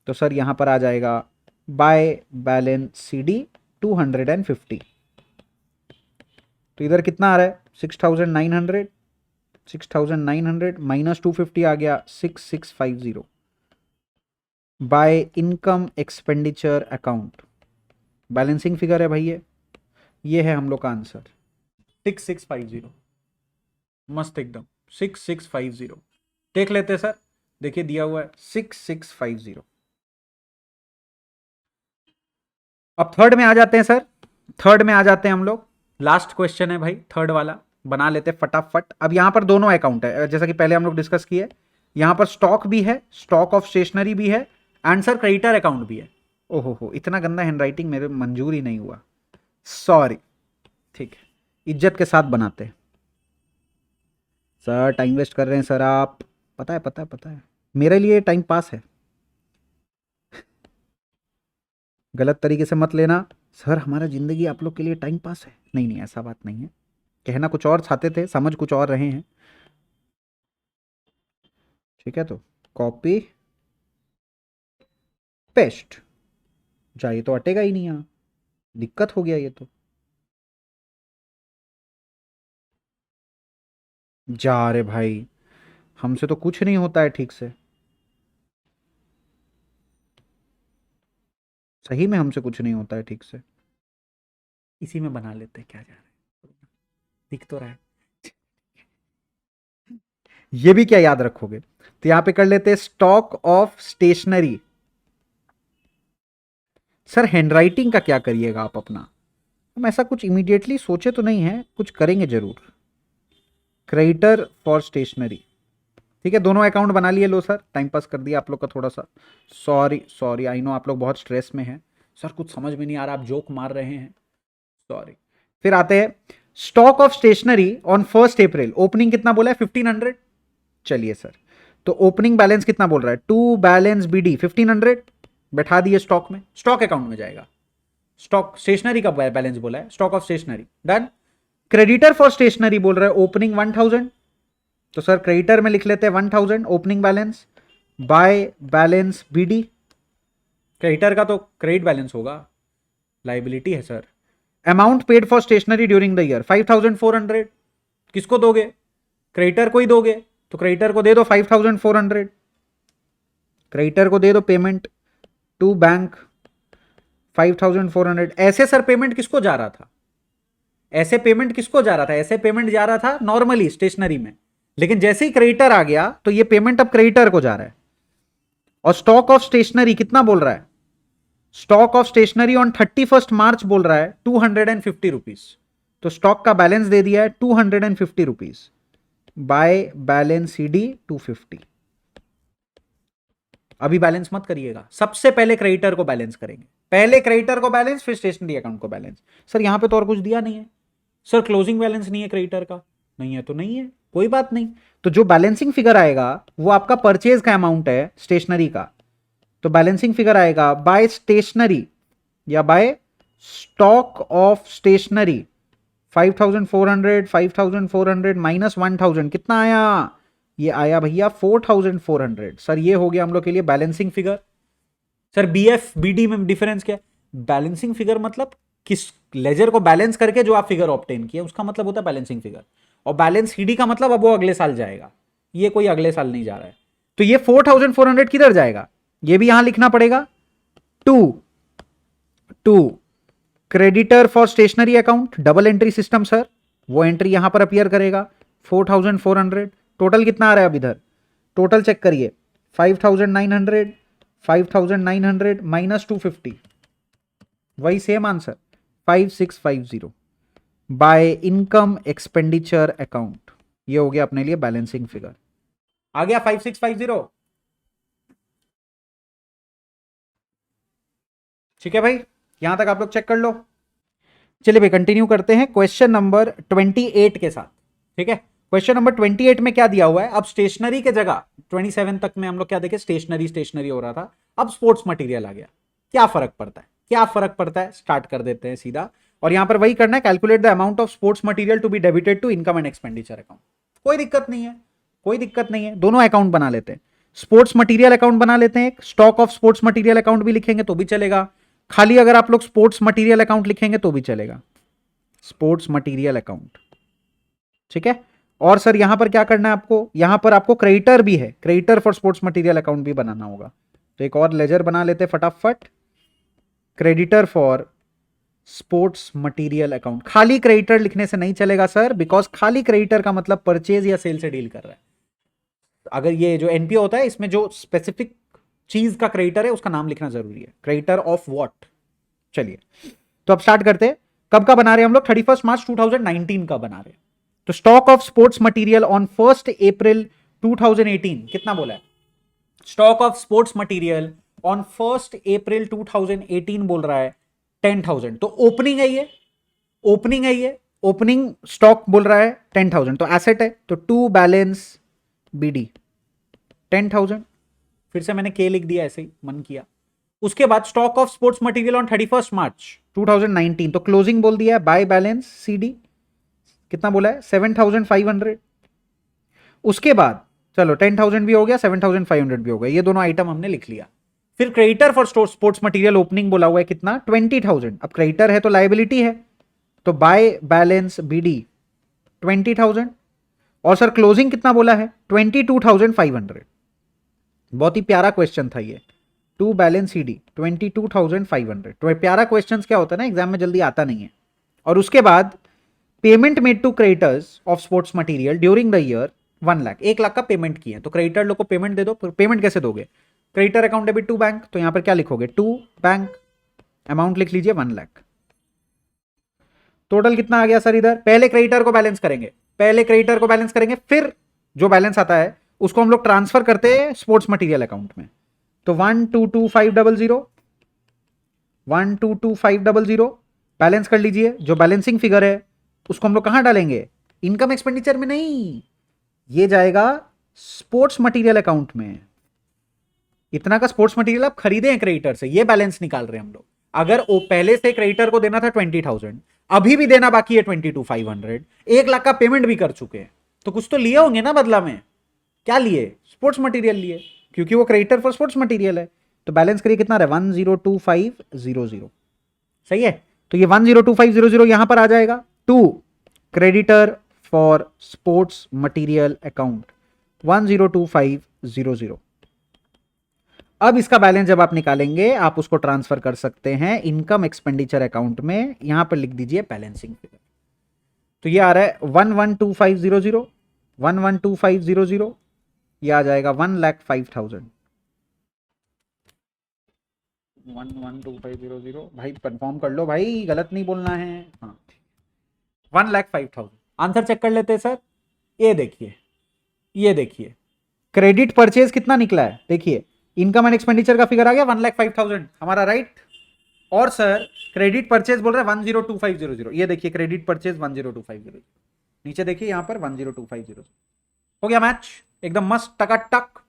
तो सर यहां पर आ जाएगा बाय बैलेंस सीडी 250। तो इधर कितना आ रहा है? 6900, 6900 माइनस 250 आ गया 6650 by income expenditure account. Balancing figure है भाई, ये है हम लोग का आंसर 6650, मस्त एकदम 6650। देख लेते सर, देखिए दिया हुआ है 6650। अब थर्ड में आ जाते हैं सर, थर्ड में आ जाते हैं हम लोग, लास्ट क्वेश्चन है भाई थर्ड वाला, बना लेते फटाफट। अब यहां पर दोनों अकाउंट है जैसा कि पहले हम लोग डिस्कस किए, यहां पर स्टॉक भी है, स्टॉक ऑफ स्टेशनरी भी है, आंसर क्रेडिटर अकाउंट भी है। ओहो हो, इतना गंदा हैंडराइटिंग मेरे मंजूर ही नहीं हुआ, सॉरी। ठीक है, इज्जत के साथ बनाते हैं सर, टाइम वेस्ट कर रहे हैं सर आप, पता है पता है पता है, मेरे लिए टाइम पास है, गलत तरीके से मत लेना सर, हमारा जिंदगी आप लोग के लिए टाइम पास है। नहीं नहीं ऐसा बात नहीं है, कहना कुछ और चाहते थे, समझ कुछ और रहे हैं, ठीक है। तो कॉपी पेस्ट, जा ये तो अटेगा ही नहीं, यहाँ दिक्कत हो गया ये तो, जा रे भाई, हमसे तो कुछ नहीं होता है ठीक से, सही में हमसे कुछ नहीं होता है ठीक से। इसी में बना लेते हैं, क्या जा रहा है, दिख तो रहा है। ये भी क्या याद रखोगे, तो यहां पे कर लेते हैं stock of stationery. Sir handwriting का क्या करिएगा आप अपना, हम ऐसा कुछ इमीडिएटली सोचे तो नहीं है, कुछ करेंगे जरूर। क्रेडिटर फॉर स्टेशनरी, ठीक है, दोनों अकाउंट बना लिए। लो सर टाइम पास कर दिया आप लोग का थोड़ा सा, सॉरी सॉरी, आई नो आप लोग बहुत स्ट्रेस में हैं सर, कुछ समझ में नहीं आ रहा, आप जोक मार रहे हैं, सॉरी। फिर आते हैं stock of stationery on 1 April, opening कितना बोला है? 1500, चलिए सर, तो ओपनिंग बैलेंस कितना बोल रहा है? टू बैलेंस बीडी 1500 बैठा दिए स्टॉक में, स्टॉक अकाउंट में जाएगा। स्टॉक स्टेशनरी का बैलेंस बोला है, stock of stationery, done. Creditor for stationery बोल रहा है ओपनिंग 1000, तो सर क्रेडिटर में लिख लेते हैं 1000 opening balance by balance BD. Creditor का तो क्रेडिट बैलेंस होगा, लाइबिलिटी है sir. Amount paid for stationery during the year 5400, किसको दोगे? क्रेडिटर को ही दोगे, तो क्रेडिटर को दे दो 5400, क्रेडिटर को दे दो पेमेंट टू बैंक 5400। ऐसे सर पेमेंट किसको जा रहा था? ऐसे पेमेंट किसको जा रहा था? ऐसे पेमेंट जा रहा था नॉर्मली स्टेशनरी में, लेकिन जैसे ही क्रेडिटर आ गया तो ये पेमेंट अब क्रेडिटर को जा रहा है। और स्टॉक ऑफ स्टेशनरी कितना बोल रहा है? स्टॉक ऑफ स्टेशनरी ऑन 31 मार्च बोल रहा है 250 रुपीज, तो स्टॉक का बैलेंस दे दिया है 250 रुपीज बाय बैलेंस सीडी 250। अभी बैलेंस मत करिएगा, सबसे पहले क्रेडिटर को बैलेंस करेंगे, पहले क्रेडिटर को बैलेंस फिर स्टेशनरी अकाउंट को बैलेंस। सर यहां पे तो और कुछ दिया नहीं है सर, क्लोजिंग बैलेंस नहीं है क्रेडिटर का, नहीं है तो नहीं है, कोई बात नहीं। तो जो बैलेंसिंग फिगर आएगा वो आपका परचेज का अमाउंट है स्टेशनरी का, तो बैलेंसिंग फिगर आएगा बाय स्टेशनरी या by stock of stationery 5400 minus 1000 कितना आया? ये आया भैया 4400। सर ये हो गया हम लोग के लिए balancing figure. Sir BF BD में डिफरेंस क्या है? बैलेंसिंग फिगर मतलब किस लेजर को बैलेंस करके जो आप फिगर ऑब्टेन किए उसका मतलब होता है बैलेंसिंग फिगर, और बैलेंस सीडी का मतलब अब वो अगले साल जाएगा, ये कोई अगले साल नहीं जा रहा है। तो ये 4400 किधर जाएगा? ये भी यहां लिखना पड़ेगा to creditor for stationery account, double entry system sir, वो एंट्री यहां पर अपीयर करेगा 4400। टोटल कितना आ रहा है अब इधर? टोटल चेक करिए 5900 माइनस 250, वही same answer 5650 by income expenditure account. ये हो गया अपने लिए बैलेंसिंग फिगर, आ गया 5650। ठीक है भाई, यहां तक आप लोग चेक कर लो। चलिए भाई कंटिन्यू करते हैं क्वेश्चन नंबर 28 के साथ। ठीक है, क्वेश्चन नंबर 28 में क्या दिया हुआ है? अब स्टेशनरी के जगह 27 तक में हम लोग क्या देखे? स्टेशनरी हो रहा था, अब स्पोर्ट्स मटेरियल आ गया। क्या फर्क पड़ता है? क्या फर्क पड़ता है? स्टार्ट कर देते हैं सीधा, और यहां पर वही करना है, calculate the amount of sports material to be debited to income and expenditure account. कोई दिक्कत नहीं है, कोई दिक्कत नहीं है, दोनों अकाउंट बना लेते हैं। स्पोर्ट्स मटेरियल अकाउंट बना लेते हैं, stock of sports material account भी लिखेंगे तो भी चलेगा, खाली अगर आप लोग स्पोर्ट्स मटेरियल अकाउंट लिखेंगे तो भी चलेगा, स्पोर्ट्स मटेरियल अकाउंट। ठीक है, और सर यहां पर क्या करना है आपको? यहां पर आपको क्रेडिटर भी है, creditor for sports material account भी बनाना होगा, तो एक और लेजर बना लेते फटाफट, creditor for sports material account. खाली क्रेडिटर लिखने से नहीं चलेगा सर, बिकॉज खाली क्रेडिटर का मतलब परचेज या सेल से डील कर रहा है। अगर ये जो एनपीओ होता है इसमें जो स्पेसिफिक चीज का क्रेडिटर है उसका नाम लिखना जरूरी है, क्रेडिटर ऑफ व्हाट। चलिए तो अब स्टार्ट करते हैं। कब का बना रहे हैं हम लोग? 31 मार्च 2019 का बना रहे हैं। तो stock of sports material on 1 अप्रैल 2018 कितना बोला है? Stock of sports material on 1 अप्रैल 2018 बोल रहा है 10,000, तो ओपनिंग है ये, ओपनिंग है ये, ओपनिंग स्टॉक बोल रहा है 10,000, तो एसेट है, तो टू बैलेंस बीडी 10,000। फिर से मैंने के लिख दिया, ऐसे ही मन किया। उसके बाद stock of sports material on 31 March 2019, तो क्लोजिंग बोल दिया है बाय बैलेंस सीडी, कितना बोला है? 7,500। उसके बाद चलो 10,000 भी हो गया, 7,500 भी हो गया, ये दोनों आइटम हमने लिख लिया। फिर creditor for sports material opening बोला हुआ है कितना? 20,000। अब क्रेडिटर है तो लायबिलिटी है, तो बाय बैलेंस बीडी 20,000। और सर क्लोजिंग कितना बोला है? 22,500। बहुत ही प्यारा क्वेश्चन था ये, टू बैलेंस सीडी 22,500। तो प्यारा क्वेश्चन क्या होता है ना, एग्जाम में जल्दी आता नहीं है। और उसके बाद payment made to creditors of sports material during the year 1 lakh, 1 lakh का पेमेंट किए, तो क्रेडिटर लोग को पेमेंट दे दो। पेमेंट कैसे दोगे? Creditor account debit to bank, तो यहां पर क्या लिखोगे? टू बैंक, अमाउंट लिख लीजिए 1 लाख। टोटल कितना आ गया सर इधर? पहले क्रेडिटर को बैलेंस करेंगे, पहले क्रेडिटर को बैलेंस करेंगे, फिर जो बैलेंस आता है उसको हम लोग ट्रांसफर करते हैं स्पोर्ट्स मटेरियल अकाउंट में। तो 122,500 122,500 बैलेंस कर लीजिए। जो बैलेंसिंग फिगर है उसको हम लोग कहां डालेंगे? इनकम एक्सपेंडिचर में नहीं, ये जाएगा स्पोर्ट्स मटेरियल अकाउंट में इतना का स्पोर्ट्स मटेरियल आप खरीदे हैं क्रेडिटर से, ये बैलेंस निकाल रहे हैं हम लोग। अगर वो पहले से क्रेडिटर को देना था 20,000, अभी भी देना बाकी है 22,500, 1 लाख का पेमेंट भी कर चुके हैं, तो कुछ तो लिए होंगे ना बदला में। क्या लिए? स्पोर्ट्स मटेरियल लिए, क्योंकि वो क्रेडिटर फॉर स्पोर्ट्स मटेरियल है। तो बैलेंस करिए कितना रहा, 102500। सही है, तो ये 102500 यहां पर आ जाएगा to creditor for sports material account 102500। अब इसका बैलेंस जब आप निकालेंगे आप उसको ट्रांसफर कर सकते हैं इनकम एक्सपेंडिचर अकाउंट में। यहां पर लिख दीजिए बैलेंसिंग फिगर। तो ये आ रहा है 112500, 112500, ये आ जाएगा 1,05,000। 112500 भाई कंफर्म कर लो भाई, गलत नहीं बोलना है। हाँ 1,05,000। आंसर चेक कर लेते हैं सर। ये देखिए, ये देखिए क्रेडिट परचेज कितना निकला है, देखिए इनकम एंड एक्सपेंडिचर का फिगर आ गया 1,05,000 हमारा, राइट। और सर क्रेडिट परचेज बोल रहा है 102500, ये देखिए क्रेडिट परचेज 102500, नीचे देखिए यहां पर 102500। हो गया मैच एकदम मस्त टकाटक।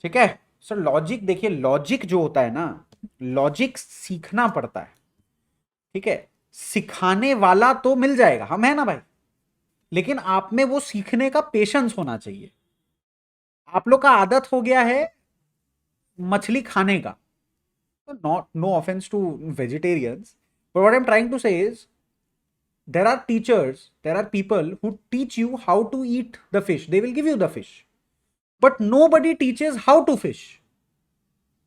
ठीक है सर, लॉजिक देखिए, लॉजिक जो होता है ना, लॉजिक सीखना पड़ता है। ठीक है, सिखाने वाला तो मिल जाएगा, हम है ना भाई, लेकिन आप में वो सीखने का पेशेंस होना चाहिए। आप लोग का आदत हो गया है मछली खाने का, not no offence to vegetarians, but what I am trying to say is there are teachers, there are people who teach you how to eat the fish, they will give you the fish, but nobody teaches how to fish.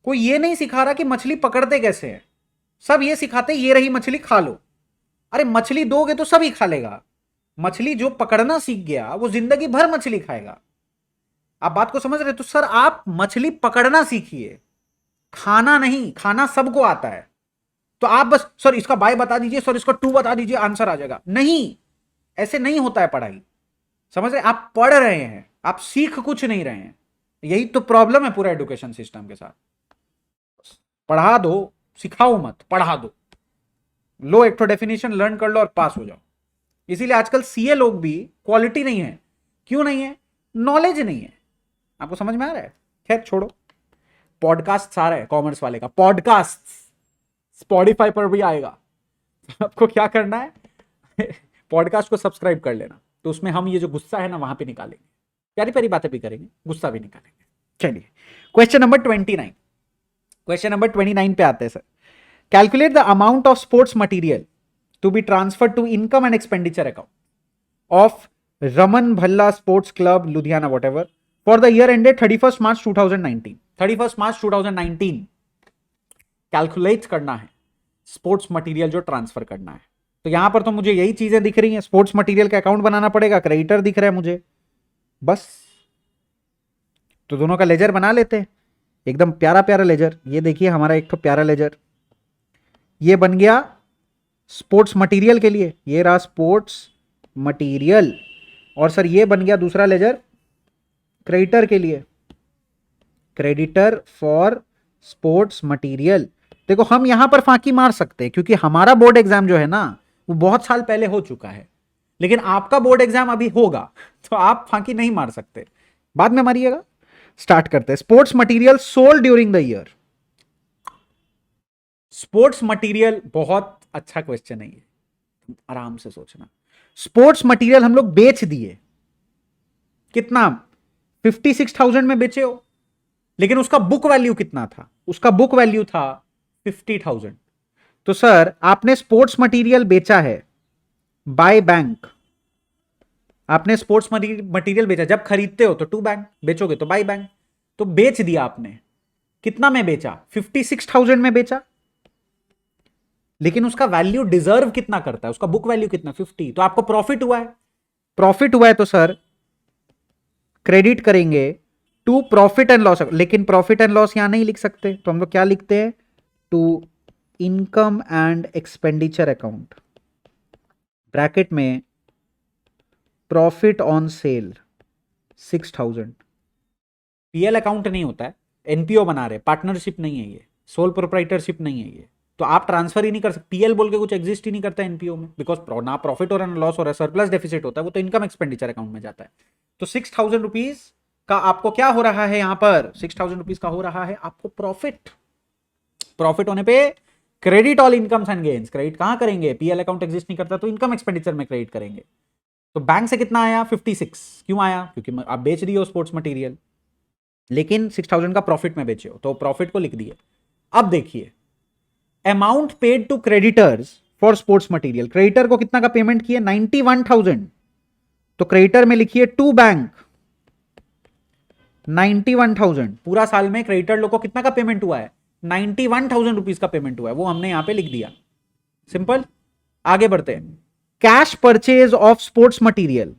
कोई ये नहीं सिखा रहा कि मछली पकड़ते कैसे हैं, सब ये सिखाते ये रही मछली खा लो। अरे मछली दोगे तो सभी खा लेगा, मछली जो पकड़ना सीख गया वो जिंदगी भर मछली खाएगा। आप बात को समझ रहे? तो सर आप मछली पकड़ना सीखिए, खाना नहीं, खाना सबको आता है। तो आप बस सर इसका बाय बता दीजिए, सर इसका टू बता दीजिए, आंसर आ जाएगा, नहीं, ऐसे नहीं होता है पढ़ाई। समझ रहे? आप पढ़ रहे हैं, आप सीख कुछ नहीं रहे हैं। यही तो प्रॉब्लम है पूरा एजुकेशन सिस्टम के साथ। पढ़ा दो, सिखाओ मत, पढ़ा दो। लो एक तो डेफिनेशन लर्न कर लो और पास हो जाओ। इसीलिए आजकल सीए लोग भी क्वालिटी नहीं है। क्यों नहीं है? नॉलेज नहीं है। आपको समझ में आ रहा है? खैर छोड़ो, पॉडकास्ट आ रहा है कॉमर्स वाले का, पॉडकास्ट स्पॉटिफाई पर भी आएगा। आपको क्या करना है, पॉडकास्ट को सब्सक्राइब कर लेना, तो उसमें हम ये जो गुस्सा है ना वहां पे निकालेंगे, प्यारी प्यारी बातें भी करेंगे, गुस्सा भी निकालेंगे। चलिए क्वेश्चन नंबर 29, क्वेश्चन नंबर 29 पे आते हैं sir. Calculate the amount of sports material to be transfer to income and expenditure account of Raman Bhalla sports club Ludhiana whatever for the year ended 31 March 2019। 31 March 2019 calculate करना है sports material जो transfer करना है। तो यहां पर तो मुझे यही चीजें दिख रही हैं, स्पोर्ट्स मटेरियल का अकाउंट बनाना पड़ेगा, क्रेडिटर दिख रहा है मुझे, बस। तो दोनों का लेजर बना लेते हैं, एकदम प्यारा प्यारा लेजर। ये देखिए हमारा एक तो प्यारा लेजर, ये बन गया स्पोर्ट्स मटेरियल के लिए, ये रहा स्पोर्ट्स मटेरियल। और सर ये बन गया दूसरा लेजर क्रेडिटर के लिए, क्रेडिटर फॉर स्पोर्ट्स मटेरियल। देखो हम यहां पर फांकी मार सकते हैं क्योंकि हमारा बोर्ड एग्जाम जो है ना वो बहुत साल पहले हो चुका है, लेकिन आपका बोर्ड एग्जाम अभी होगा, तो आप फांकी नहीं मार सकते, बाद में मारिएगा। स्टार्ट करते हैं। Sports material sold during the year. Sports material, बहुत अच्छा क्वेश्चन है ये, आराम से सोचना। स्पोर्ट्स मटेरियल हम लोग बेच दिए, कितना? 56,000 में बेचे हो, लेकिन उसका बुक वैल्यू कितना था? उसका बुक वैल्यू था 50,000। तो सर आपने स्पोर्ट्स मटेरियल बेचा है बाय बैंक, आपने स्पोर्ट्स मटेरियल बेचा, जब खरीदते हो तो टू बैंक, बेचोगे तो बाय बैंक, तो बेच दिया आपने। कितना में बेचा? 56,000 में बेचा, लेकिन उसका वैल्यू डिजर्व कितना करता है, उसका बुक वैल्यू कितना? 50। तो आपको प्रॉफिट हुआ है, प्रॉफिट हुआ है तो सर क्रेडिट करेंगे टू प्रॉफिट एंड लॉस। लेकिन प्रॉफिट एंड लॉस यहां नहीं लिख सकते, तो हम लोग क्या लिखते हैं? To income and expenditure account, bracket में profit on sale 6,000। PL account नहीं होता है, एनपीओ बना रहे, पार्टनरशिप नहीं है ये, सोल प्रोप्राइटरशिप नहीं है ये, तो आप ट्रांसफर ही नहीं कर सकते, पीएल बोल के कुछ एग्जिस्ट ही नहीं करता एनपीओ में, बिकॉज ना प्रॉफिट और ना लॉस हो रहा है, सरप्लस डेफिसिट होता है, वो तो इनकम एक्सपेंडिचर अकाउंट में जाता है। तो 6,000 रुपीज का आपको क्या हो रहा है, यहां पर 6,000 रुपीज का हो रहा है आपको प्रॉफिट। प्रॉफिट होने पे credit all incomes and gains, credit कहां करेंगे, पीएल अकाउंट एग्जिस्ट नहीं करता तो इनकम एक्सपेंडिचर में क्रेडिट करेंगे। तो बैंक से कितना आया 56, क्यों आया, क्योंकि आप बेच रही हो स्पोर्ट्स मटेरियल, लेकिन 6,000 का प्रॉफिट में बेचे हो तो प्रॉफिट को लिख दिए। अब देखिए amount paid to creditors for sports material, creditor को कितना का पेमेंट किए 91,000, तो क्रेडिटर में लिखिए टू बैंक 91,000, पूरा साल में क्रेडिटर लोग को कितना का पेमेंट हुआ है 91,000 रुपीज का पेमेंट हुआ है, वो हमने यहां पे लिख दिया, सिंपल। आगे बढ़ते हैं, cash purchase of sports material,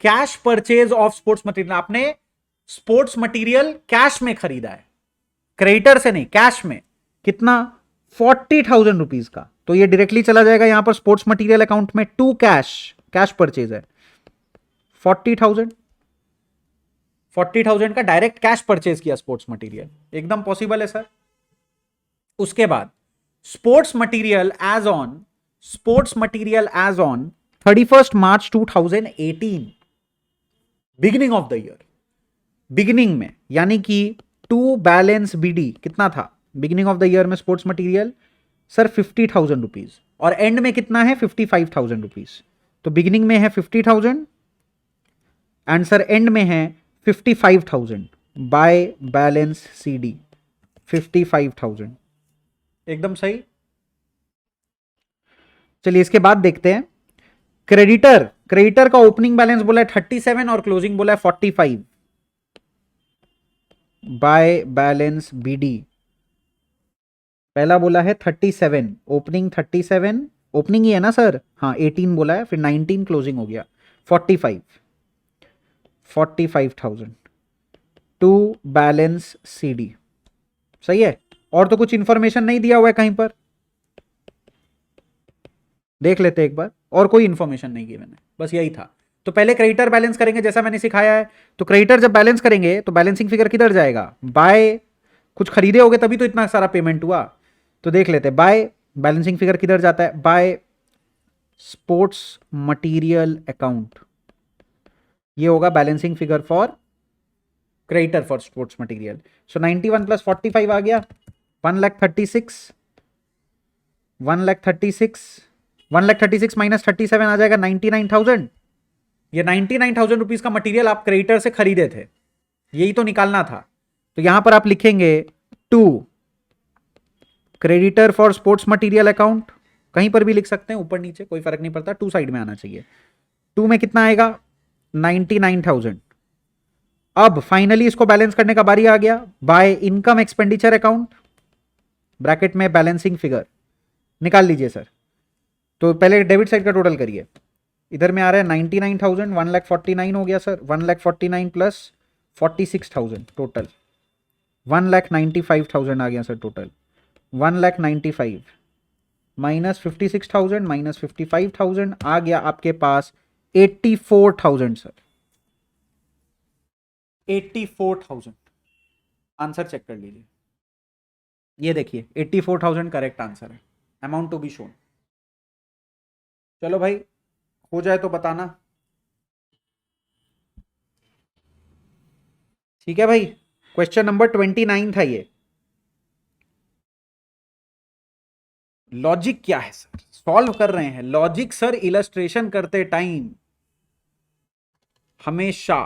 cash purchase of sports material, आपने स्पोर्ट्स मटेरियल कैश में खरीदा है, क्रेडिटर से नहीं, कैश में, कितना 40,000 रुपीज का, तो ये डायरेक्टली चला जाएगा यहां पर स्पोर्ट्स मटेरियल अकाउंट में, टू कैश, कैश परचेज है 40,000, 40,000 का डायरेक्ट कैश परचेज किया स्पोर्ट्स मटेरियल, एकदम पॉसिबल है सर। उसके बाद sports material as on, sports material as on 31 March 2018, beginning of the year, beginning में, यानी कि टू बैलेंस बीडी कितना था बिगिनिंग ऑफ द ईयर में स्पोर्ट्स मटेरियल सर 50,000 रुपीज, और एंड में कितना है 55,000 रुपीज, तो बिगिनिंग में है 50,000 एंड सर एंड में है 55,000 बाय बैलेंस सीडी 55,000, एकदम सही। चलिए इसके बाद देखते हैं क्रेडिटर, क्रेडिटर का ओपनिंग बैलेंस बोला है 37 और क्लोजिंग बोला है 45 बाय बैलेंस बीडी, पहला बोला है 37, ओपनिंग 37, ओपनिंग ही है ना सर, हाँ 18 बोला है, फिर 19 क्लोजिंग हो गया 45,000 टू बैलेंस सीडी, सही है। और तो कुछ इंफॉर्मेशन नहीं दिया हुआ है कहीं पर, देख लेते एक बार, और कोई इंफॉर्मेशन नहीं की मैंने, बस यही था। तो पहले क्रेडिटर बैलेंस करेंगे जैसा मैंने सिखाया है, तो क्रेडिटर जब बैलेंस करेंगे तो बैलेंसिंग फिगर किधर जाएगा, बाय, कुछ खरीदे होगे तभी तो इतना सारा पेमेंट हुआ, तो देख लेते हैं बाय, बैलेंसिंग फिगर किधर जाता है, बाय स्पोर्ट्स मटेरियल अकाउंट, ये होगा balancing figure for creditor for sports material. So 91 plus 45 आ गया 1,36,000, 1,36,000 माइनस 37 आ जाएगा 99,000, ये 99,000 रुपीज का मटेरियल आप क्रेडिटर से खरीदे थे, यही तो निकालना था। तो यहां पर आप लिखेंगे to creditor for sports material account, कहीं पर भी लिख सकते हैं, ऊपर नीचे कोई फर्क नहीं पड़ता, टू साइड में आना चाहिए। टू में कितना आएगा 99,000। अब फाइनली इसको बैलेंस करने का बारी आ गया, by income expenditure account, bracket में बैलेंसिंग फिगर निकाल लीजिए सर। तो पहले डेबिट साइड का टोटल करिए, इधर में आ रहा है 99,000, 1,49,000 हो गया सर, 1,49,000 प्लस 46,000 टोटल 1,95,000 आ गया सर टोटल, 1,95,000 माइनस 56,000 माइनस 55,000 आ गया आपके पास 84,000 सर, 84,000। आंसर चेक कर लीजिए, ये देखिए 84,000 करेक्ट आंसर है, अमाउंट टू बी शोन। चलो भाई हो जाए तो बताना, ठीक है भाई। क्वेश्चन नंबर 29 था ये। लॉजिक क्या है सर, सॉल्व कर रहे हैं, लॉजिक सर इलस्ट्रेशन करते टाइम हमेशा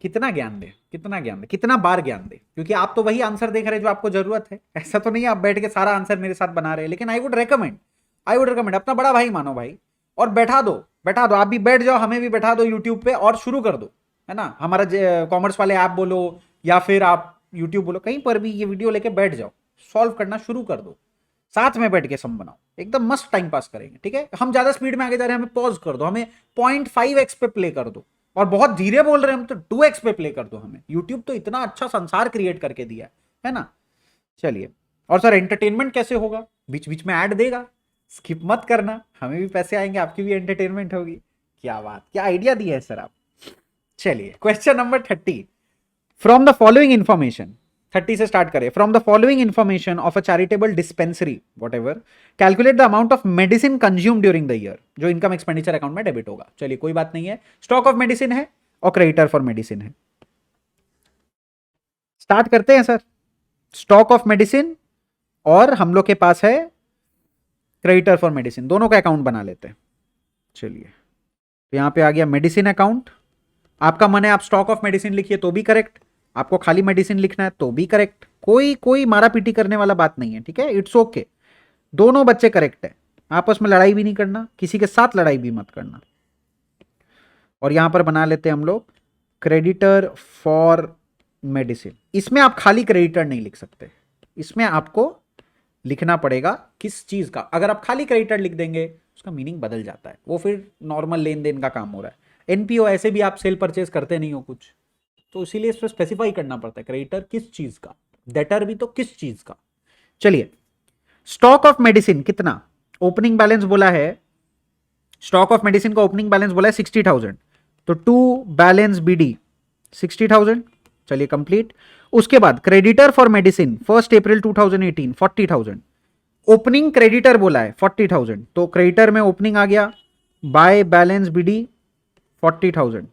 कितना ज्ञान दे, कितना ज्ञान दे, कितना बार ज्ञान दे, क्योंकि आप तो वही आंसर देख रहे हैं जो आपको जरूरत है, ऐसा तो नहीं है आप बैठ के सारा आंसर मेरे साथ बना रहे हैं, लेकिन आई वुड रिकमेंड अपना बड़ा भाई मानो भाई, और बैठा दो, आप भी बैठ जाओ, हमें भी बैठा दो यूट्यूब पे और शुरू कर दो, है ना, हमारा कॉमर्स वाले ऐप बोलो या फिर आप यूट्यूब बोलो, कहीं पर भी ये वीडियो लेके बैठ जाओ, सॉल्व करना शुरू कर दो, साथ में बैठ के सम बनाओ, एकदम मस्त टाइम पास करेंगे, ठीक है। हम ज्यादा स्पीड में आगे जा रहे हैं, हमें पॉज कर दो, हमें 0.5x पे प्ले कर दो, और बहुत धीरे बोल रहे हैं हम तो 2x पे प्ले कर दो, हमें यूट्यूब तो इतना अच्छा संसार क्रिएट करके दिया है ना। चलिए, और सर एंटरटेनमेंट कैसे होगा, बीच बीच में ऐड देगा, स्किप मत करना, हमें भी पैसे आएंगे, आपकी भी एंटरटेनमेंट होगी। क्या बात, क्या आइडिया दिया है सर आप। चलिए question number 30, from the following information, 30 से स्टार्ट करें, from the following information of a charitable dispensary what ever calculate the amount of medicine consume during the year, जो इनकम एक्सपेंडिचर अकाउंट में debit होगा। चलिए कोई बात नहीं है, स्टॉक ऑफ मेडिसिन है और क्रेडिटर फॉर मेडिसिन है। स्टार्ट करते हैं सर, स्टॉक ऑफ मेडिसिन और हम लोग के पास है क्रेडिटर फॉर मेडिसिन, दोनों का अकाउंट बना लेते हैं। चलिए तो यहां पे आ गया मेडिसिन अकाउंट। आपका मन है आप स्टॉक ऑफ मेडिसिन लिखिए तो भी करेक्ट, आपको खाली मेडिसिन लिखना है तो भी करेक्ट, कोई मारा पीटी करने वाला बात नहीं है, ठीक है, इट्स ओके, दोनों बच्चे करेक्ट है। आपस में लड़ाई भी नहीं करना, किसी के साथ लड़ाई भी मत करना। और यहां पर बना लेते हैं हम लोग क्रेडिटर फॉर मेडिसिन। इसमें आप खाली क्रेडिटर नहीं लिख सकते, इसमें आपको लिखना पड़ेगा किस चीज का। अगर आप खाली क्रेडिटर लिख देंगे उसका मीनिंग बदल जाता है, वो फिर नॉर्मल लेन देन का काम हो रहा है। एनपीओ ऐसे भी आप सेल परचेज करते नहीं हो कुछ, तो इसीलिए इसमें स्पेसिफाई करना पड़ता है क्रेडिटर किस चीज का, डेटर भी तो किस चीज का। चलिए स्टॉक ऑफ मेडिसिन कितना, ओपनिंग बैलेंस बोला है, स्टॉक ऑफ मेडिसिन का ओपनिंग बैलेंस बोला है 60,000, तो टू बैलेंस बीडी 60,000। चलिए कंप्लीट। उसके बाद creditor for medicine 1 April 2018 40,000, opening creditor बोला है 40,000, तो क्रेडिटर में ओपनिंग आ गया बाय बैलेंस बीडी 40,000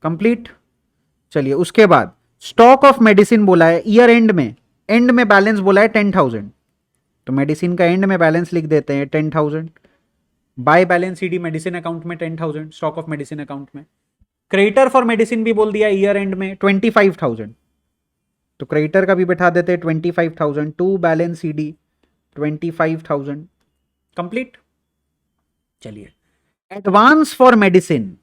कंप्लीट। चलिए उसके बाद स्टॉक ऑफ मेडिसिन बोला है ईयर एंड में बैलेंस बोला है 10,000, तो मेडिसिन का एंड में बैलेंस लिख देते हैं 10,000, by balance CD medicine account में 10,000 स्टॉक ऑफ मेडिसिन अकाउंट में। क्रेडिटर फॉर मेडिसिन भी बोल दिया ईयर एंड में 25,000, तो क्रेडिटर का भी बैठा देते हैं 25,000, टू बैलेंस सीडी 25,000 कंप्लीट। चलिए advance for medicine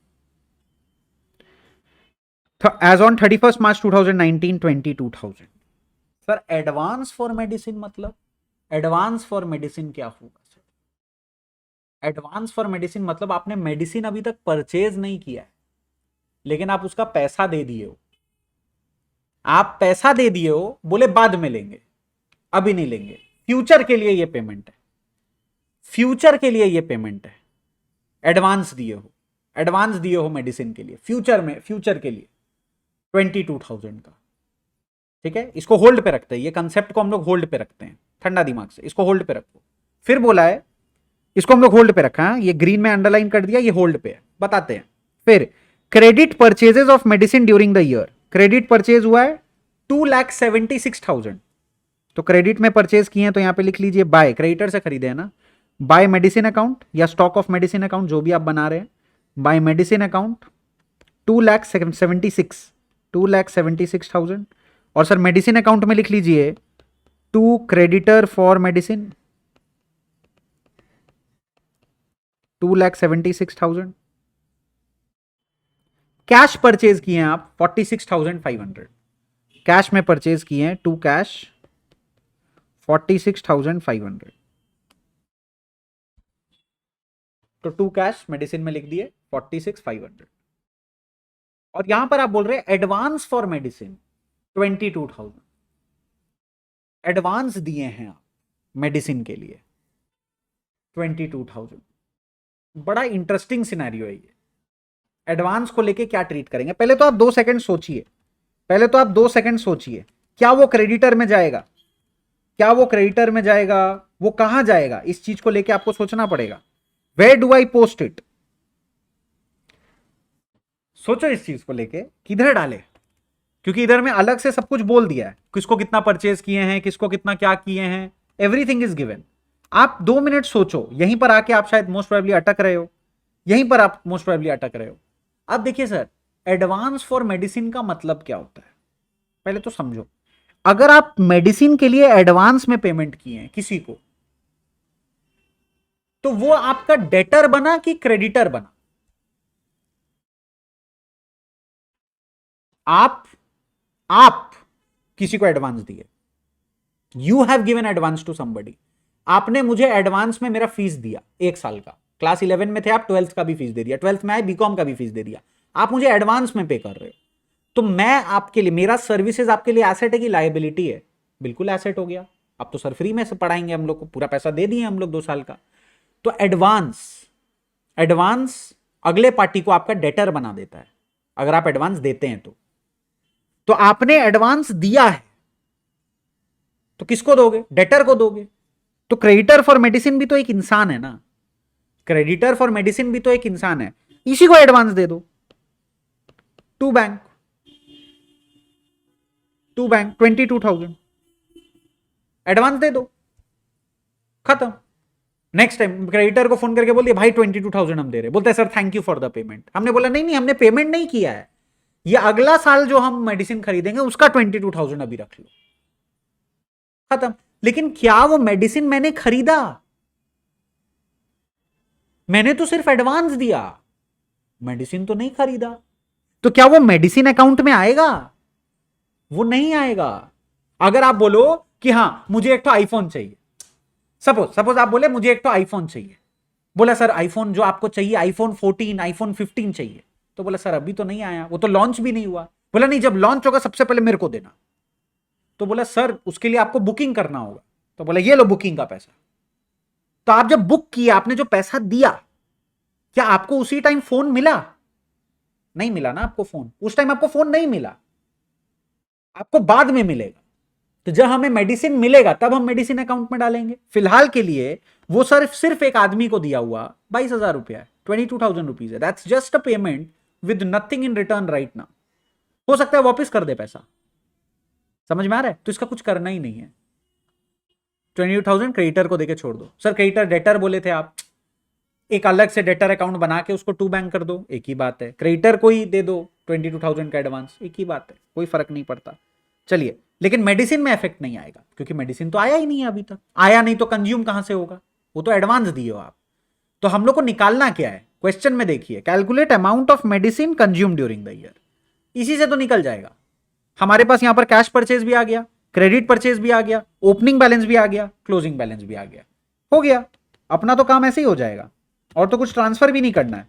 as on 31 March 2019 22,000। Sir advance for medicine मतलब, एडवांस फॉर मेडिसिन क्या होगा सर? एडवांस फॉर मेडिसिन मतलब आपने मेडिसिन अभी तक परचेज नहीं किया है, लेकिन आप उसका पैसा दे दिए हो, आप पैसा दे दिए हो, बोले बाद में लेंगे, अभी नहीं लेंगे, फ्यूचर के लिए ये पेमेंट है, फ्यूचर के लिए ये पेमेंट है, एडवांस दिए हो, एडवांस दिए हो मेडिसिन के लिए फ्यूचर में, फ्यूचर के लिए 22,000 का, ठीक है। इसको होल्ड पे रखते हैं, ये कंसेप्ट को हम लोग होल्ड पे रखते हैं, ठंडा दिमाग से इसको होल्ड पे रखो। फिर बोला है इसको हम लोग होल्ड पे रखा है, ये ग्रीन में अंडरलाइन कर दिया, ये होल्ड पे है, बताते हैं। फिर credit purchases of medicine during the year, credit purchase हुआ है 2,76,000, तो क्रेडिट में परचेज किए हैं तो यहां पे लिख लीजिए बाय, क्रेडिटर से खरीदे हैं ना, बाय मेडिसिन अकाउंट या स्टॉक ऑफ मेडिसिन अकाउंट जो भी आप बना रहे हैं, बाय मेडिसिन अकाउंट 2,76,000। और सर मेडिसिन अकाउंट में लिख लीजिए to creditor for medicine 2,76,000। Cash purchase किए हैं आप 46,500, कैश में परचेज किए हैं टू कैश 46,500, तो टू कैश मेडिसिन में लिख दिए 46,500। और यहां पर आप बोल रहे हैं एडवांस फॉर मेडिसिन 22,000, एडवांस दिए हैं आप मेडिसिन के लिए 22,000। बड़ा इंटरेस्टिंग सिनेरियो है ये, एडवांस को लेके क्या ट्रीट करेंगे। पहले तो आप 2 सेकंड सोचिए, पहले तो आप 2 सेकंड सोचिए, क्या वो क्रेडिटर में जाएगा, क्या वो क्रेडिटर में जाएगा, वो कहां जाएगा, इस चीज को लेके आपको सोचना पड़ेगा। Where do I post it, सोचो इस चीज को लेके किधर डाले, क्योंकि इधर में अलग से सब कुछ बोल दिया है, किसको कितना परचेज किए हैं, किसको कितना क्या किए हैं, एवरीथिंग इज गिवन। आप 2 मिनट सोचो, यहीं पर आके आप शायद मोस्ट प्रोबेबली अटक रहे हो, यहीं पर आप मोस्ट प्रोबेबली अटक रहे हो। अब देखिए सर एडवांस फॉर मेडिसिन का मतलब क्या होता है, पहले तो समझो। अगर आप मेडिसिन के लिए एडवांस में पेमेंट किए हैं किसी को, तो वो आपका डेटर बना कि क्रेडिटर बना? आप किसी को एडवांस दिए, you have given advance to somebody, आपने मुझे एडवांस में मेरा फीस दिया 1 साल का, क्लास 11 में थे आप, 12th का भी फीस दे दिया, 12th में आए बीकॉम का भी फीस दे दिया, आप मुझे एडवांस में पे कर रहे हो, तो मैं आपके लिए, मेरा सर्विसेज आपके लिए एसेट है कि लायबिलिटी है? बिल्कुल एसेट हो गया। अब तो सर फ्री में से पढ़ाएंगे हम लोग को, पूरा पैसा दे दिए हम लोग 2 साल का, तो एडवांस अगले पार्टी को आपका डेटर बना देता है अगर आप एडवांस देते हैं तो। तो आपने एडवांस दिया है तो किसको दोगे? डेटर को दोगे। तो क्रेडिटर फॉर मेडिसिन भी तो एक इंसान है ना, क्रेडिटर फॉर मेडिसिन भी तो एक इंसान है, इसी को एडवांस दे दो। टू बैंक 22,000 एडवांस दे दो, खत्म। नेक्स्ट टाइम क्रेडिटर को फोन करके बोल दिया भाई 22,000 हम दे रहे, बोलते हैं sir thank you for the payment. हमने बोला नहीं नहीं हमने पेमेंट नहीं किया है, ये अगला साल जो हम मेडिसिन खरीदेंगे उसका 22,000 अभी रख लो, खत्म। लेकिन क्या वो मेडिसिन मैंने खरीदा? मैंने तो सिर्फ एडवांस दिया, मेडिसिन तो नहीं खरीदा। तो क्या वो मेडिसिन अकाउंट में आएगा? वो नहीं आएगा। अगर आप बोलो कि हां मुझे एक तो आईफोन चाहिए, सपोज आप बोले मुझे एक तो आईफोन चाहिए, बोला सर आईफोन जो आपको चाहिए आईफोन 14 आईफोन 15 चाहिए, तो बोला सर अभी तो नहीं आया, वो तो लॉन्च भी नहीं हुआ। बोला नहीं जब लॉन्च होगा सबसे पहले मेरे को देना। तो बोला सर उसके लिए आपको बुकिंग करना होगा, तो बोला ये लो बुकिंग का पैसा। तो आप जब बुक किया, आपने जो पैसा दिया, क्या आपको उसी टाइम फोन मिला? नहीं मिला ना आपको फोन, उस टाइम आपको फोन नहीं मिला, आपको बाद में मिलेगा। तो जब हमें मेडिसिन मिलेगा तब हम मेडिसिन अकाउंट में डालेंगे। फिलहाल के लिए वो सिर्फ एक आदमी को दिया हुआ 22,000 रुपया है, 22,000 रुपीज है। That's just a payment with nothing in return right now. हो सकता है वापस कर दे पैसा, समझ में आ रहा है? तो इसका कुछ करना ही नहीं है। 22,000 क्रेडिटर को देके छोड़ दो। सर क्रेडिटर डेटर बोले थे आप, एक अलग से डेटर अकाउंट बना के उसको टू बैंक कर दो, एक ही बात है। क्रेडिटर को ही दे दो 22,000 का एडवांस, एक ही बात है, कोई फर्क नहीं पड़ता। चलिए, लेकिन मेडिसिन में इफेक्ट नहीं आएगा क्योंकि मेडिसिन तो आया ही नहीं है अभी तक। आया नहीं तो कंज्यूम कहां से होगा? वो तो एडवांस दिए हो आप। तो हम लोग को निकालना क्या है? क्वेश्चन में देखिए, calculate amount of medicine consume during the year. इसी से तो निकल जाएगा। हमारे पास यहां पर कैश परचेज भी आ गया, क्रेडिट परचेज भी आ गया, ओपनिंग बैलेंस भी आ गया, क्लोजिंग बैलेंस भी आ गया, हो गया। अपना तो काम ऐसे ही हो जाएगा, और तो कुछ ट्रांसफर भी नहीं करना है।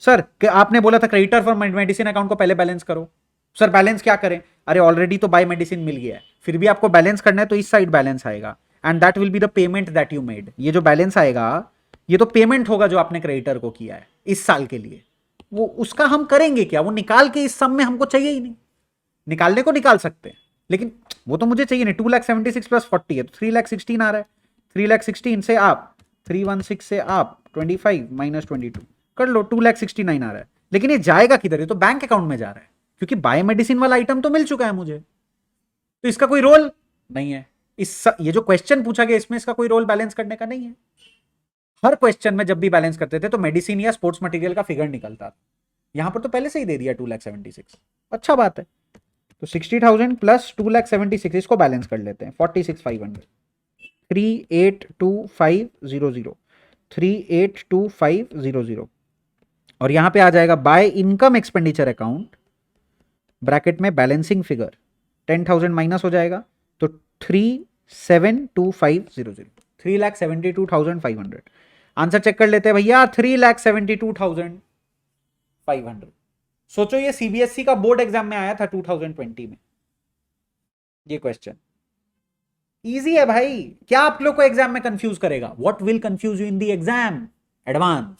सर आपने बोला था क्रेडिटर फॉर मेडिसिन अकाउंट को पहले बैलेंस करो। सर बैलेंस क्या करें? अरे ऑलरेडी तो बाय मेडिसिन मिल गया है, फिर भी आपको बैलेंस करना है तो इस साइड बैलेंस आएगा, and that will be the payment that you made. ये जो बैलेंस आएगा ये तो पेमेंट होगा जो आपने क्रेडिटर को किया है इस साल के लिए। वो उसका हम करेंगे क्या? वो निकाल के इस सम में हमको चाहिए ही नहीं। निकालने को निकाल सकते हैं लेकिन वो तो मुझे चाहिए नहीं। 2,76,000 प्लस 40 है तो 3,16,000 आ रहा है। 3,16,000 से आप 316 से आप 25 माइनस 22 कर लो, 2,69,000 आ रहा है। लेकिन ये जाएगा किधर? ये तो बैंक अकाउंट में जा रहा है क्योंकि बाय मेडिसिन वाला आइटम तो मिल चुका है मुझे, तो इसका कोई रोल नहीं है। ये जो क्वेश्चन पूछा गया इसमें इसका कोई रोल बैलेंस करने का नहीं है। हर क्वेश्चन में जब भी बैलेंस करते थे तो मेडिसिन या स्पोर्ट्स मटेरियल का फिगर निकलता था। यहां पर तो पहले से ही दे दिया 2,76,000, अच्छा बात है। तो 60,000 प्लस 2,76,000 इसको बैलेंस कर लेते हैं। 46,500 382500 382500 और यहां पे आ जाएगा by income expenditure account bracket में बैलेंसिंग फिगर 10,000 माइनस हो जाएगा तो 372500 3,72,500। आंसर चेक कर लेते हैं भैया, 3,72,500। सोचो ये सीबीएसई का बोर्ड एग्जाम में आया था 2020 में ये क्वेश्चन। इजी है भाई। क्या आप लोग को एग्जाम में कंफ्यूज करेगा? What will confuse you in the exam? Advance.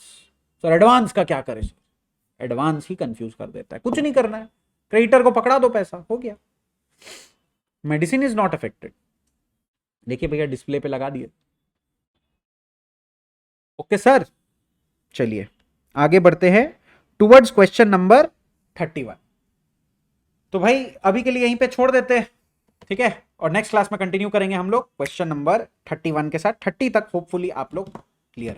Sir advance का क्या करें? सर एडवांस ही कंफ्यूज कर देता है, कुछ नहीं करना है। क्रेडिटर को पकड़ा दो, पैसा हो गया। Medicine is not affected. देखिए भैया डिस्प्ले पे लगा दिए। ओके सर, चलिए आगे बढ़ते हैं टुवर्ड्स क्वेश्चन नंबर 31। तो भाई अभी के लिए यहीं पे छोड़ देते हैं, ठीक है, और नेक्स्ट क्लास में कंटिन्यू करेंगे हम लोग क्वेश्चन नंबर 31 के साथ। 30 तक होपफुली आप लोग क्लियर है।